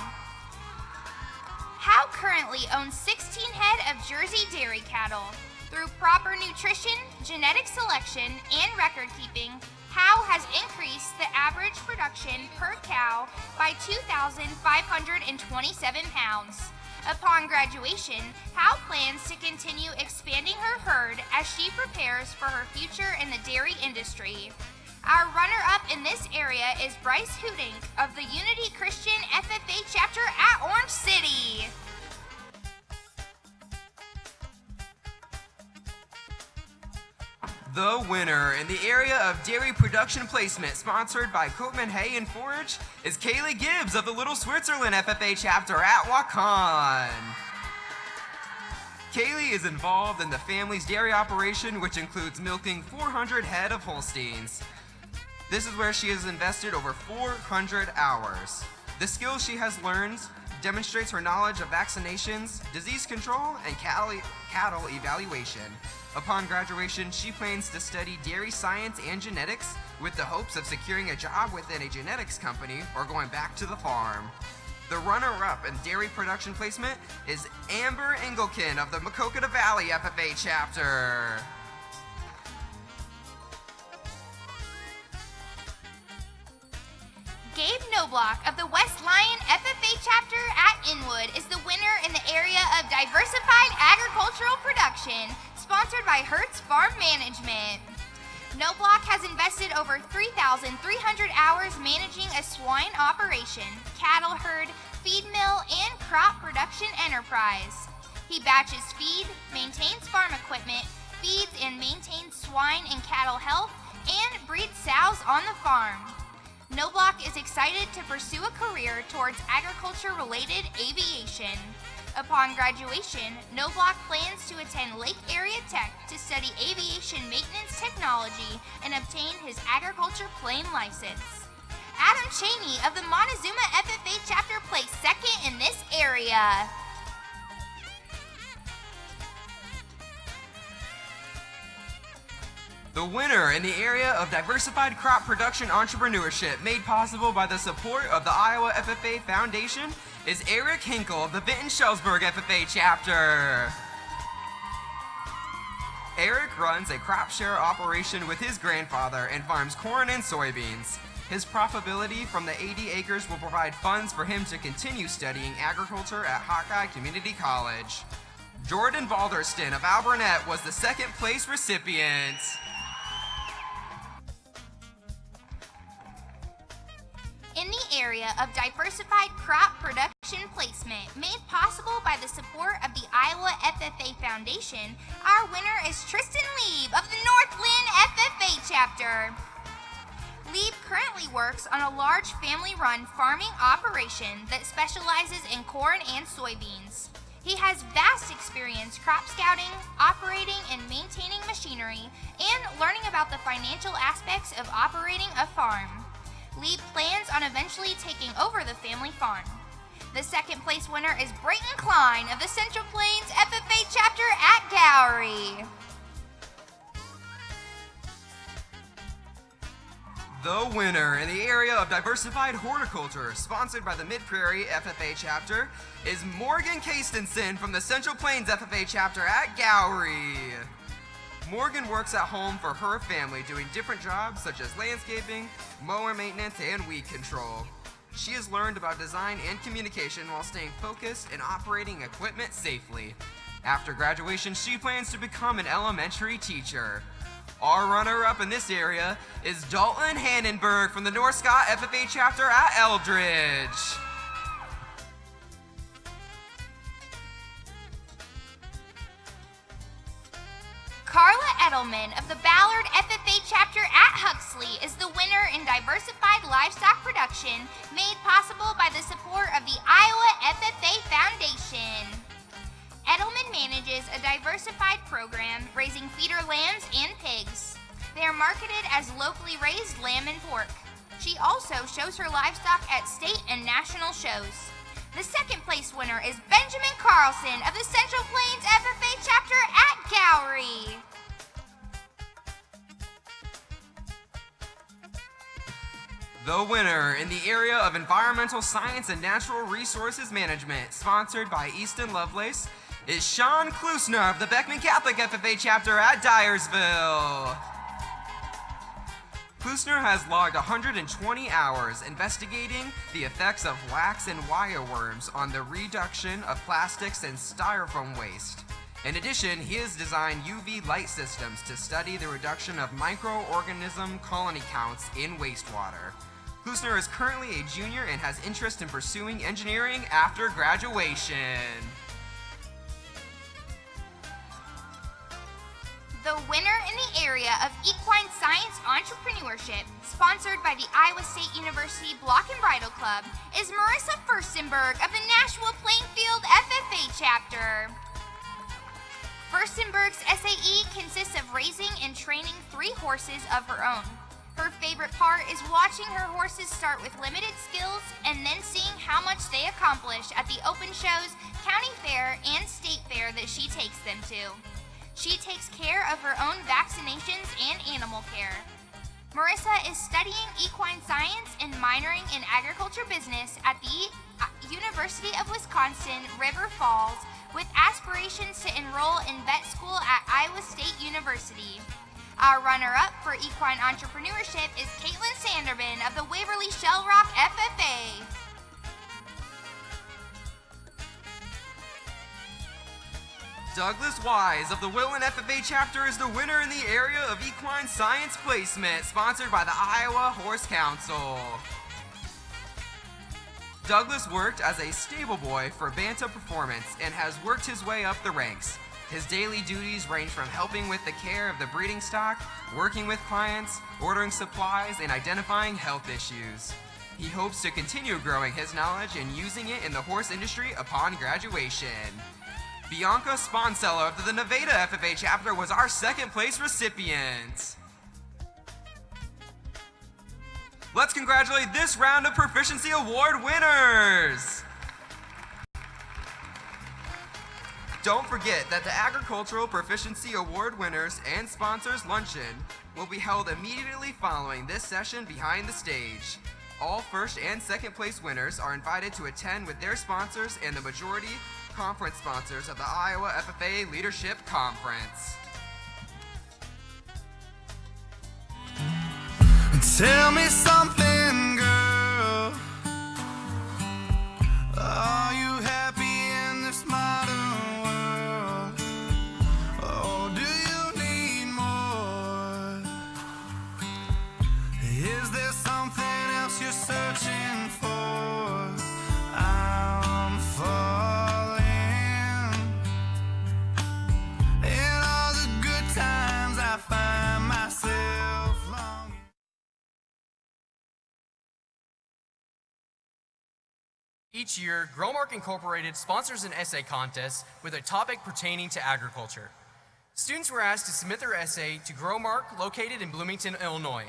Howe currently owns 16 head of Jersey dairy cattle. Through proper nutrition, genetic selection, and record keeping, Howe has increased the average production per cow by 2,527 pounds. Upon graduation, Howe plans to continue expanding her herd as she prepares for her future in the dairy industry. Our runner-up in this area is Bryce Hudink of the Unity Christian FFA chapter at Orange City. The winner in the area of dairy production placement, sponsored by Koopman Hay and Forage, is Kaylee Gibbs of the Little Switzerland FFA chapter at Waukon. Kaylee is involved in the family's dairy operation, which includes milking 400 head of Holsteins. This is where she has invested over 400 hours. The skills she has learned demonstrates her knowledge of vaccinations, disease control, and cattle evaluation. Upon graduation, she plans to study dairy science and genetics with the hopes of securing a job within a genetics company or going back to the farm. The runner-up in dairy production placement is Amber Engelken of the Maquoketa Valley FFA chapter. Gabe Knobloch of the West Lyon FFA chapter at Inwood is the winner in the area of diversified agricultural production, sponsored by Hertz Farm Management. Knobloch has invested over 3,300 hours managing a swine operation, cattle herd, feed mill, and crop production enterprise. He batches feed, maintains farm equipment, feeds and maintains swine and cattle health, and breeds sows on the farm. Knobloch is excited to pursue a career towards agriculture-related aviation. Upon graduation, Knobloch plans to attend Lake Area Tech to study aviation maintenance technology and obtain his agriculture plane license. Adam Cheney of the Montezuma FFA chapter placed second in this area. The winner in the area of diversified crop production entrepreneurship, made possible by the support of the Iowa FFA Foundation, is Eric Hinkle of the Benton-Shellsburg FFA chapter. Eric runs a crop share operation with his grandfather and farms corn and soybeans. His profitability from the 80 acres will provide funds for him to continue studying agriculture at Hawkeye Community College. Jordan Balderston of Alburnett was the second place recipient. In the area of diversified crop production placement, made possible by the support of the Iowa FFA Foundation, our winner is Tristan Lieb of the North Lynn FFA chapter. Lieb currently works on a large family-run farming operation that specializes in corn and soybeans. He has vast experience crop scouting, operating and maintaining machinery, and learning about the financial aspects of operating a farm. Lieb plans on eventually taking over the family farm. The second place winner is Brayton Klein of the Central Plains FFA chapter at Gowrie. The winner in the area of diversified horticulture, sponsored by the Mid-Prairie FFA chapter, is Morgan Castenson from the Central Plains FFA chapter at Gowrie. Morgan works at home for her family doing different jobs such as landscaping, mower maintenance, and weed control. She has learned about design and communication while staying focused and operating equipment safely. After graduation, she plans to become an elementary teacher. Our runner-up in this area is Dalton Hannenberg from the North Scott FFA chapter at Eldridge. Carla Edelman of the Ballard FFA chapter at Huxley is the winner in diversified livestock production made possible by the support of the Iowa FFA Foundation. Edelman manages a diversified program raising feeder lambs and pigs. They are marketed as locally raised lamb and pork. She also shows her livestock at state and national shows. The second place winner is Benjamin Carlson of the Central Plains FFA chapter at Gowrie. The winner in the area of environmental science and natural resources management, sponsored by Easton Lovelace, is Sean Klusner of the Beckman Catholic FFA chapter at Dyersville. Klusner has logged 120 hours investigating the effects of wax and wireworms on the reduction of plastics and styrofoam waste. In addition, he has designed UV light systems to study the reduction of microorganism colony counts in wastewater. Klusner is currently a junior and has interest in pursuing engineering after graduation. The winner in the area of equine science entrepreneurship, sponsored by the Iowa State University Block and Bridle Club, is Marissa Furstenberg of the Nashua Plainfield FFA chapter. Furstenberg's SAE consists of raising and training 3 horses of her own. Her favorite part is watching her horses start with limited skills and then seeing how much they accomplish at the open shows, county fair, and state fair that she takes them to. She takes care of her own vaccinations and animal care. Marissa is studying equine science and minoring in agriculture business at the University of Wisconsin, River Falls, with aspirations to enroll in vet school at Iowa State University. Our runner-up for equine entrepreneurship is Caitlin Sanderbin of the Waverly Shell Rock FFA. Douglas Wise of the Willen FFA chapter is the winner in the area of equine science placement, sponsored by the Iowa Horse Council. Douglas worked as a stable boy for Banta Performance and has worked his way up the ranks. His daily duties range from helping with the care of the breeding stock, working with clients, ordering supplies, and identifying health issues. He hopes to continue growing his knowledge and using it in the horse industry upon graduation. Bianca Sponseller of the Nevada FFA chapter was our second place recipient. Let's congratulate this round of Proficiency Award winners. Don't forget that the Agricultural Proficiency Award winners and sponsors luncheon will be held immediately following this session behind the stage. All first and second place winners are invited to attend with their sponsors and the majority conference sponsors of the Iowa FFA Leadership Conference. Tell me something, girl. Are you happy in this modern world? Or do you need more? Is there something else you're searching for? I'm falling. In all the good times I find myself Each year, Growmark Incorporated sponsors an essay contest with a topic pertaining to agriculture. Students were asked to submit their essay to Growmark, located in Bloomington, Illinois.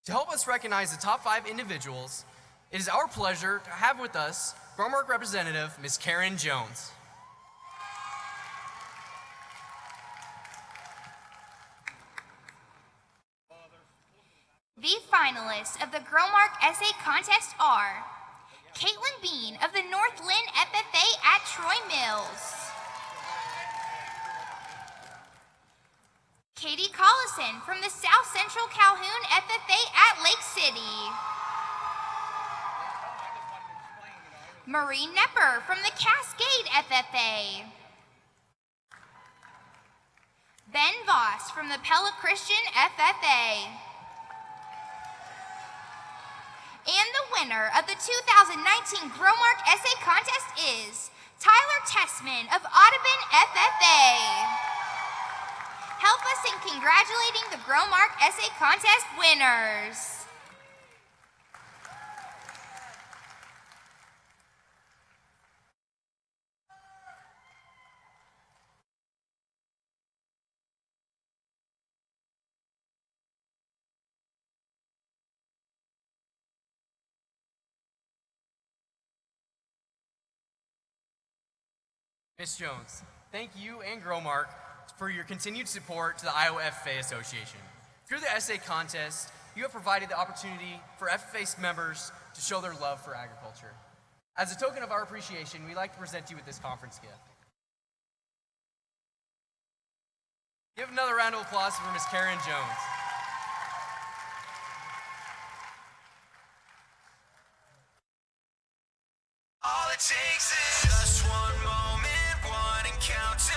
To help us recognize the top 5 individuals, it is our pleasure to have with us Growmark representative, Ms. Karen Jones. The finalists of the Growmark Essay Contest are Caitlin Bean of the North Lynn FFA at Troy Mills, Katie Collison from the South Central Calhoun FFA at Lake City, Marie Nepper from the Cascade FFA, Ben Voss from the Pella Christian FFA, and the winner of the 2019 Growmark Essay Contest is Tyler Tessman of Audubon FFA. Help us in congratulating the Growmark Essay Contest winners. Ms. Jones, thank you and Growmark for your continued support to the Iowa FFA Association. Through the essay contest, you have provided the opportunity for FFA members to show their love for agriculture. As a token of our appreciation, we'd like to present you with this conference gift. Give another round of applause for Ms. Karen Jones. All it takes is just one moment, one encounter,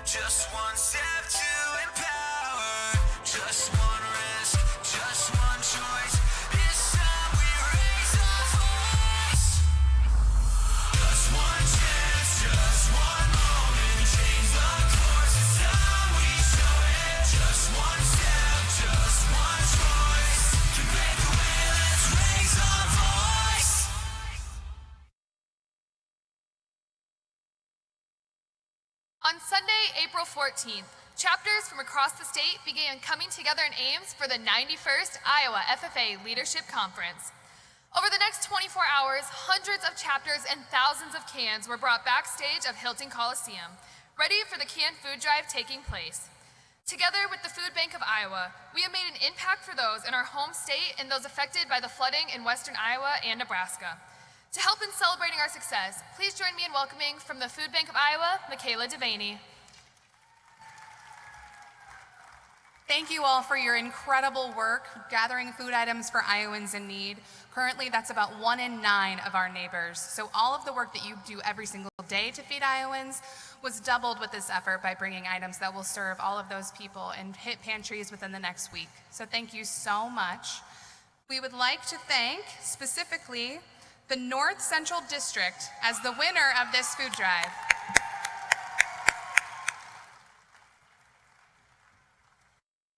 just one step to empower, just one risk, just one choice. This time we raise our voice. Just one chance, just one moment, change the course. It's time we show it. Just one step, just one choice. Can break the way, let's raise our voice. On Sunday, April 14th, chapters from across the state began coming together in Ames for the 91st Iowa FFA Leadership Conference. Over the next 24 hours, hundreds of chapters and thousands of cans were brought backstage of Hilton Coliseum, ready for the canned food drive taking place. Together with the Food Bank of Iowa, we have made an impact for those in our home state and those affected by the flooding in western Iowa and Nebraska. To help in celebrating our success, please join me in welcoming from the Food Bank of Iowa, Michaela Devaney. Thank you all for your incredible work gathering food items for Iowans in need. Currently, that's about 1 in 9 of our neighbors. So all of the work that you do every single day to feed Iowans was doubled with this effort by bringing items that will serve all of those people and hit pantries within the next week. So thank you so much. We would like to thank specifically the North Central District as the winner of this food drive.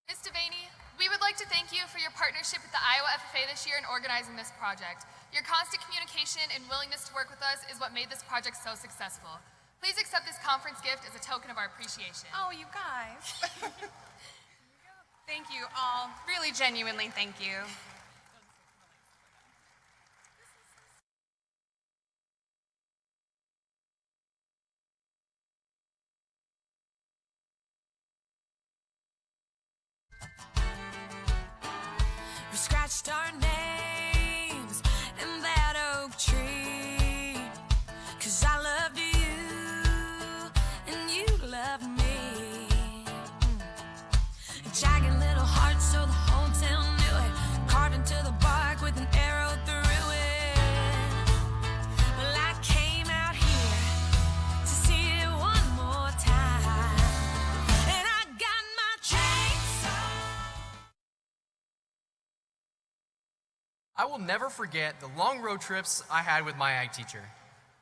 Ms. Devaney, we would like to thank you for your partnership with the Iowa FFA this year in organizing this project. Your constant communication and willingness to work with us is what made this project so successful. Please accept this conference gift as a token of our appreciation. Oh, you guys. Thank you all. Really genuinely, thank you. We scratched our names in that oak tree, 'cause I loved you and you loved me. A jagged little heart, so the whole town knew it, carved into the bark with an arrow through it. Well, I came out here to see it one more time, and I got my chainsaw. I will never forget the long road trips I had with my ag teacher.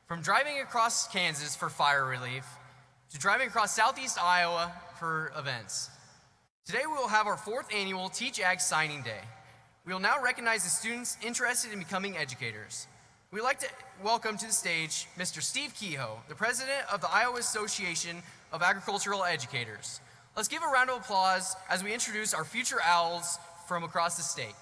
From driving across Kansas for fire relief, to driving across southeast Iowa for events. Today we will have our 4th annual Teach Ag Signing Day. We will now recognize the students interested in becoming educators. We'd like to welcome to the stage Mr. Steve Kehoe, the president of the Iowa Association of Agricultural Educators. Let's give a round of applause as we introduce our future owls from across the state.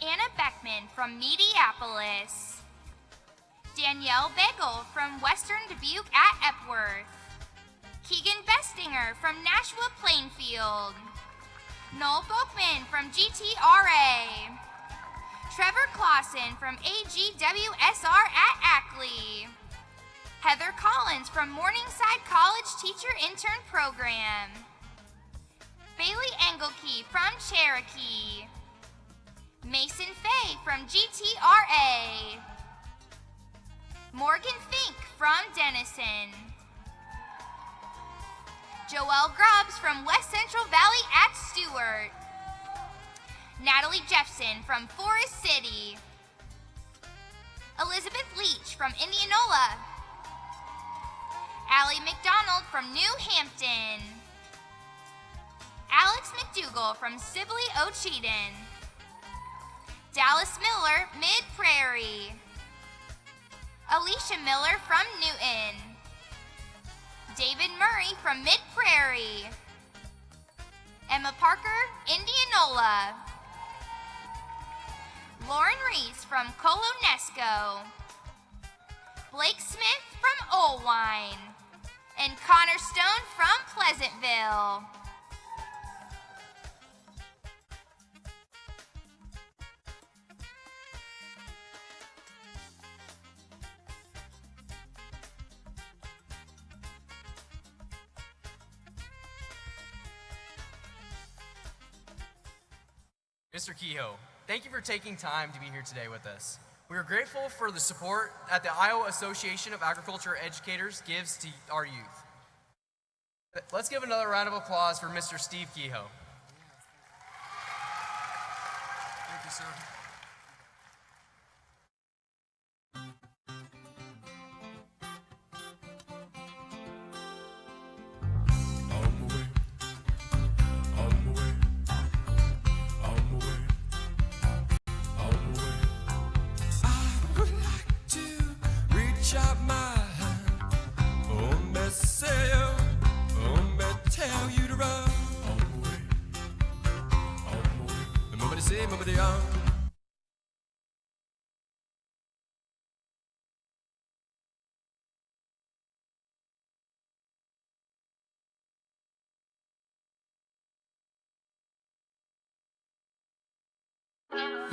Anna Beckman from Mediapolis. Danielle Bagel from Western Dubuque at Epworth. Keegan Bestinger from Nashua Plainfield. Noel Bookman from GTRA. Trevor Clausen from AGWSR at Ackley. Heather Collins from Morningside College Teacher Intern Program. Bailey Engelke from Cherokee. Mason Fay from GTRA. Morgan Fink from Denison. Joelle Grubbs from West Central Valley at Stewart. Natalie Jeffson from Forest City. Elizabeth Leach from Indianola. Allie McDonald from New Hampton. Alex McDougall from Sibley Ocheyedan. Dallas Miller, Mid-Prairie. Alicia Miller from Newton. David Murray from Mid-Prairie. Emma Parker, Indianola. Lauren Reese from Colonesco. Blake Smith from Olwine. And Connor Stone from Pleasantville. Mr. Kehoe, thank you for taking time to be here today with us. We are grateful for the support that the Iowa Association of Agriculture Educators gives to our youth. Let's give another round of applause for Mr. Steve Kehoe. Thank you, sir.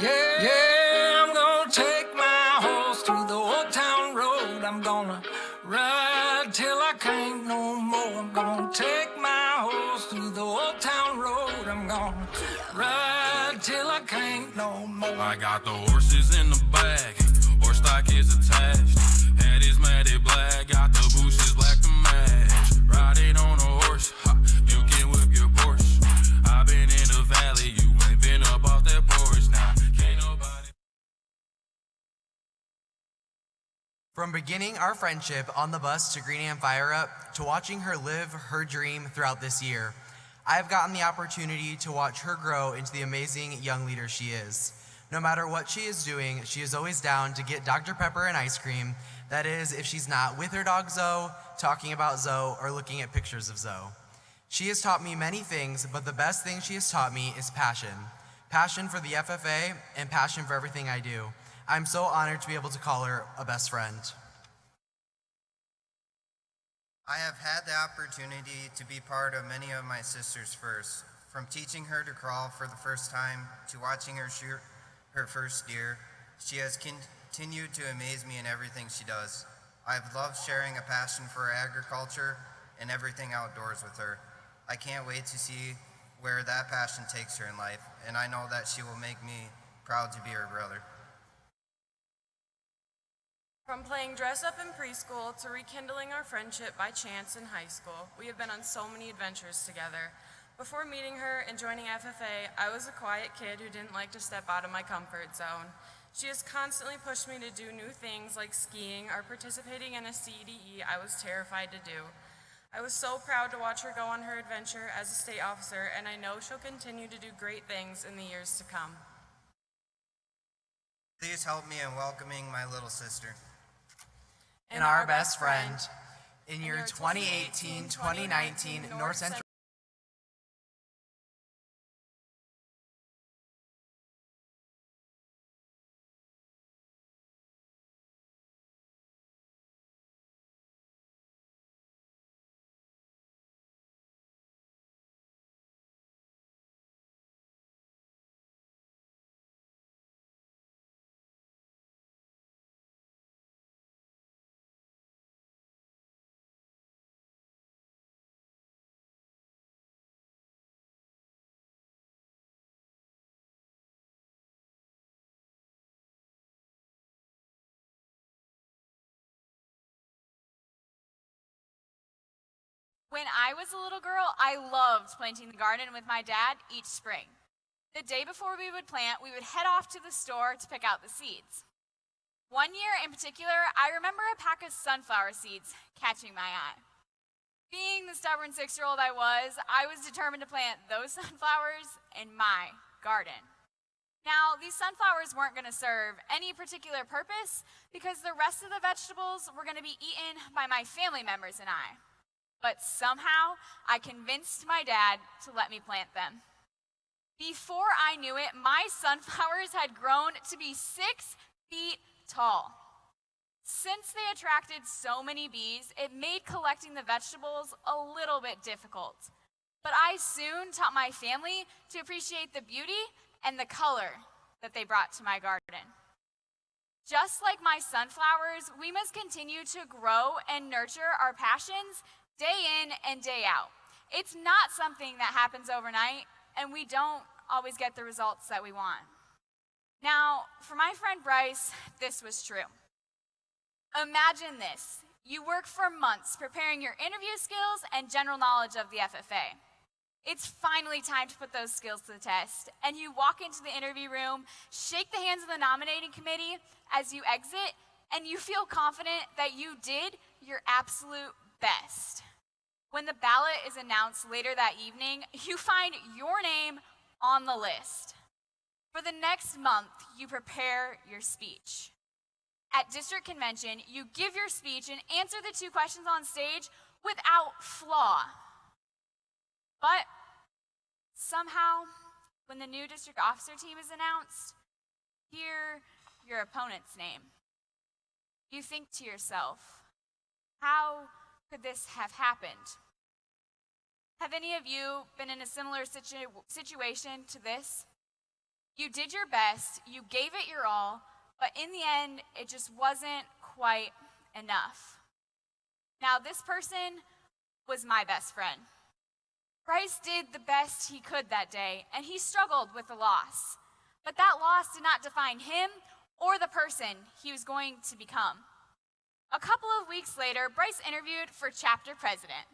Yeah, I'm gonna take my horse through the old town road. I'm gonna ride till I can't no more. I'm gonna take my horse through the old town road. I'm gonna ride till I can't no more. I got the horses in the bag, horse stock is attached. Head is matted black, got the bushes black to match. Riding on a horse, ha, you can whip your Porsche. I've been in the valley, you ain't been up off that porch now. From beginning our friendship on the bus to Green Am Fire Up to watching her live her dream throughout this year, I have gotten the opportunity to watch her grow into the amazing young leader she is. No matter what she is doing, she is always down to get Dr. Pepper and ice cream. That is, if she's not with her dog Zoe, talking about Zoe, or looking at pictures of Zoe. She has taught me many things, but the best thing she has taught me is passion. Passion for the FFA and passion for everything I do. I'm so honored to be able to call her a best friend. I have had the opportunity to be part of many of my sister's firsts, from teaching her to crawl for the first time to watching her shoot her first deer. She has continued to amaze me in everything she does. I've loved sharing a passion for agriculture and everything outdoors with her. I can't wait to see where that passion takes her in life, and I know that she will make me proud to be her brother. From playing dress-up in preschool to rekindling our friendship by chance in high school, we have been on so many adventures together. Before meeting her and joining FFA, I was a quiet kid who didn't like to step out of my comfort zone. She has constantly pushed me to do new things like skiing or participating in a CDE I was terrified to do. I was so proud to watch her go on her adventure as a state officer, and I know she'll continue to do great things in the years to come. Please help me in welcoming my little sister. And our best friend, in your 2018-2019 North Central When I was a little girl, I loved planting the garden with my dad each spring. The day before we would plant, we would head off to the store to pick out the seeds. One year in particular, I remember a pack of sunflower seeds catching my eye. Being the stubborn 6-year-old I was determined to plant those sunflowers in my garden. Now, these sunflowers weren't going to serve any particular purpose because the rest of the vegetables were going to be eaten by my family members and I. But somehow, I convinced my dad to let me plant them. Before I knew it, my sunflowers had grown to be 6 feet tall. Since they attracted so many bees, it made collecting the vegetables a little bit difficult. But I soon taught my family to appreciate the beauty and the color that they brought to my garden. Just like my sunflowers, we must continue to grow and nurture our passions day in and day out. It's not something that happens overnight, and we don't always get the results that we want. Now, for my friend Bryce, this was true. Imagine this. You work for months preparing your interview skills and general knowledge of the FFA. It's finally time to put those skills to the test, and you walk into the interview room, shake the hands of the nominating committee as you exit, and you feel confident that you did your absolute best. When the ballot is announced later that evening, you find your name on the list. For the next month, you prepare your speech. At district convention, you give your speech and answer the 2 questions on stage without flaw. But somehow, when the new district officer team is announced, hear your opponent's name. You think to yourself, how could this have happened? Have any of you been in a similar situation to this? You did your best, you gave it your all, but in the end, it just wasn't quite enough. Now, this person was my best friend. Bryce did the best he could that day, and he struggled with the loss. But that loss did not define him or the person he was going to become. A couple of weeks later, Bryce interviewed for chapter president.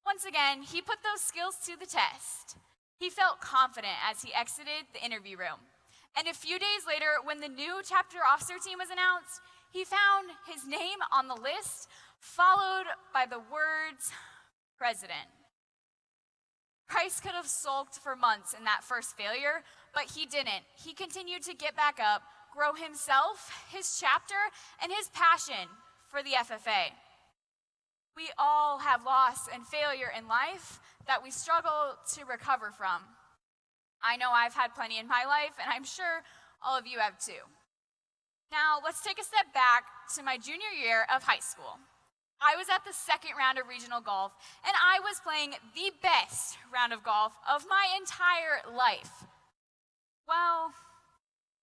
Once again, he put those skills to the test. He felt confident as he exited the interview room. And a few days later, when the new chapter officer team was announced, he found his name on the list, followed by the words, president. Bryce could have sulked for months in that first failure, but he didn't. He continued to get back up, grow himself, his chapter, and his passion for the FFA. We all have loss and failure in life that we struggle to recover from. I know I've had plenty in my life, and I'm sure all of you have too. Now, let's take a step back to my junior year of high school. I was at the second round of regional golf, and I was playing the best round of golf of my entire life. Well,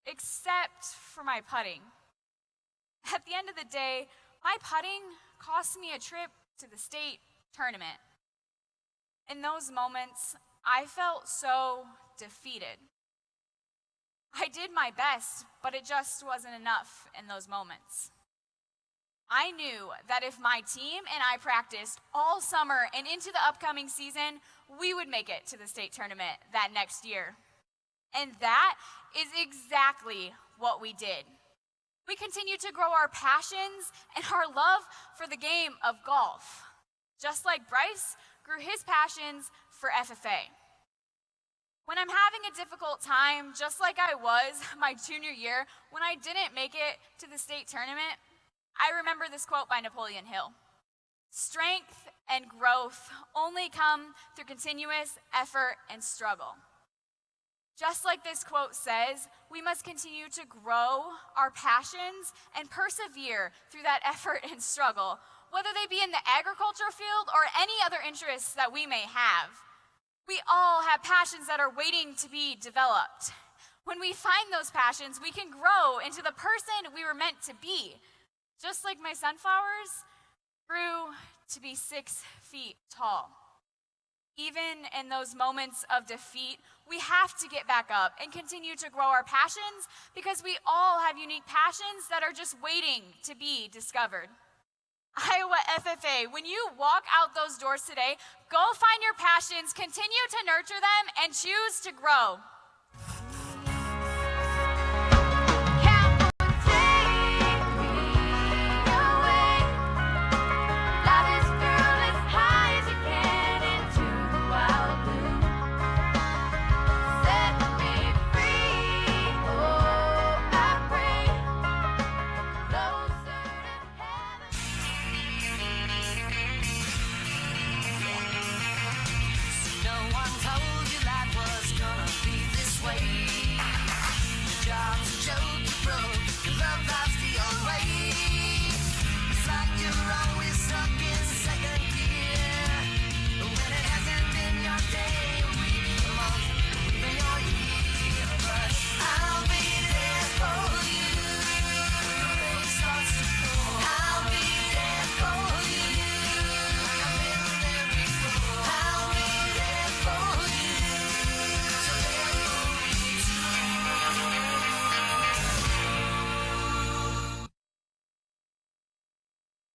except for my putting. At the end of the day, my putting cost me a trip to the state tournament. In those moments, I felt so defeated. I did my best, but it just wasn't enough in those moments. I knew that if my team and I practiced all summer and into the upcoming season, we would make it to the state tournament that next year. And that is exactly what we did. We continued to grow our passions and our love for the game of golf. just like Bryce grew his passions for FFA. When I'm having a difficult time, just like I was my junior year when I didn't make it to the state tournament, I remember this quote by Napoleon Hill. Strength and growth only come through continuous effort and struggle. Just like this quote says, we must continue to grow our passions and persevere through that effort and struggle, whether they be in the agriculture field or any other interests that we may have. We all have passions that are waiting to be developed. When we find those passions, we can grow into the person we were meant to be. Just like my sunflowers grew to be 6 feet tall. Even in those moments of defeat, we have to get back up and continue to grow our passions because we all have unique passions that are just waiting to be discovered. Iowa FFA, when you walk out those doors today, go find your passions, continue to nurture them, and choose to grow.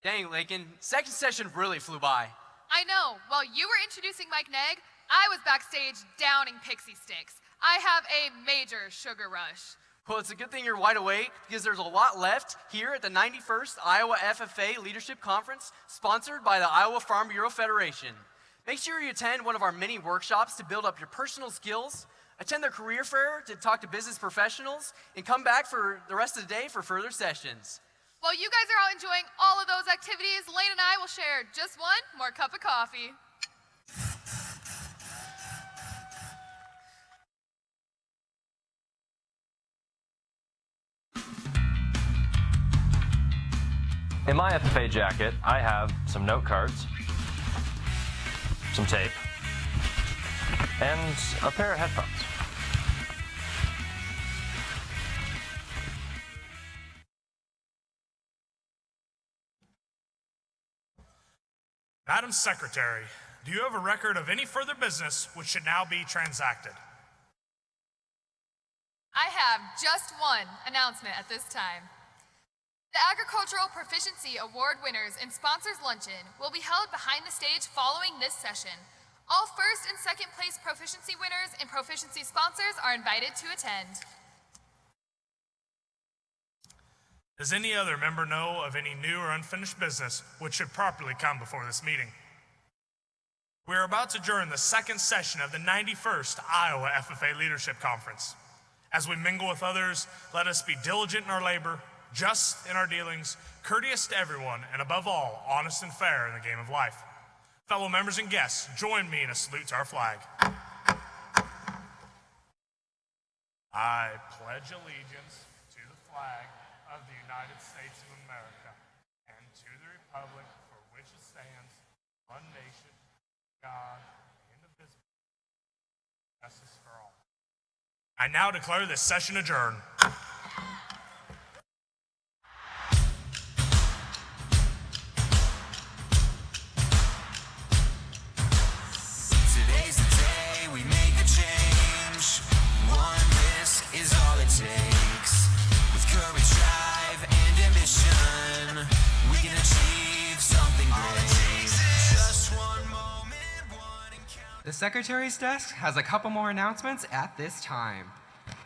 Dang, Lakin, second session really flew by. I know. While you were introducing Mike Negg, I was backstage downing pixie sticks. I have a major sugar rush. Well, it's a good thing you're wide awake because there's a lot left here at the 91st Iowa FFA Leadership Conference, sponsored by the Iowa Farm Bureau Federation. Make sure you attend one of our many workshops to build up your personal skills, attend their career fair to talk to business professionals, and come back for the rest of the day for further sessions. While you guys are out enjoying all of those activities, Lane and I will share just one more cup of coffee. In my FFA jacket, I have some note cards, some tape, and a pair of headphones. Madam Secretary, do you have a record of any further business which should now be transacted? I have just one announcement at this time. The Agricultural Proficiency Award winners and sponsors luncheon will be held behind the stage following this session. All first and second place proficiency winners and proficiency sponsors are invited to attend. Does any other member know of any new or unfinished business which should properly come before this meeting? We are about to adjourn the second session of the 91st Iowa FFA Leadership Conference. As we mingle with others, let us be diligent in our labor, just in our dealings, courteous to everyone, and above all, honest and fair in the game of life. Fellow members and guests, join me in a salute to our flag. I pledge allegiance to the flag of the United States of America and to the republic for which it stands, one nation, God, indivisible, justice for all. I now declare this session adjourned. Today's the day we make a change. One risk is all it takes. With courage, drive, and ambition, we can achieve something great. Just one moment, one encounter. The Secretary's desk has a couple more announcements at this time.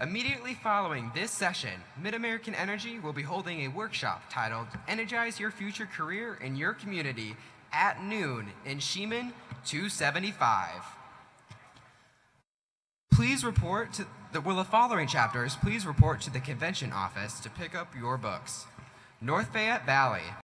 Immediately following this session, Mid-American Energy will be holding a workshop titled Energize Your Future Career in Your Community at noon in Sheeman 275. Please report to the following chapters, please report to the convention office to pick up your books. North Fayette Valley,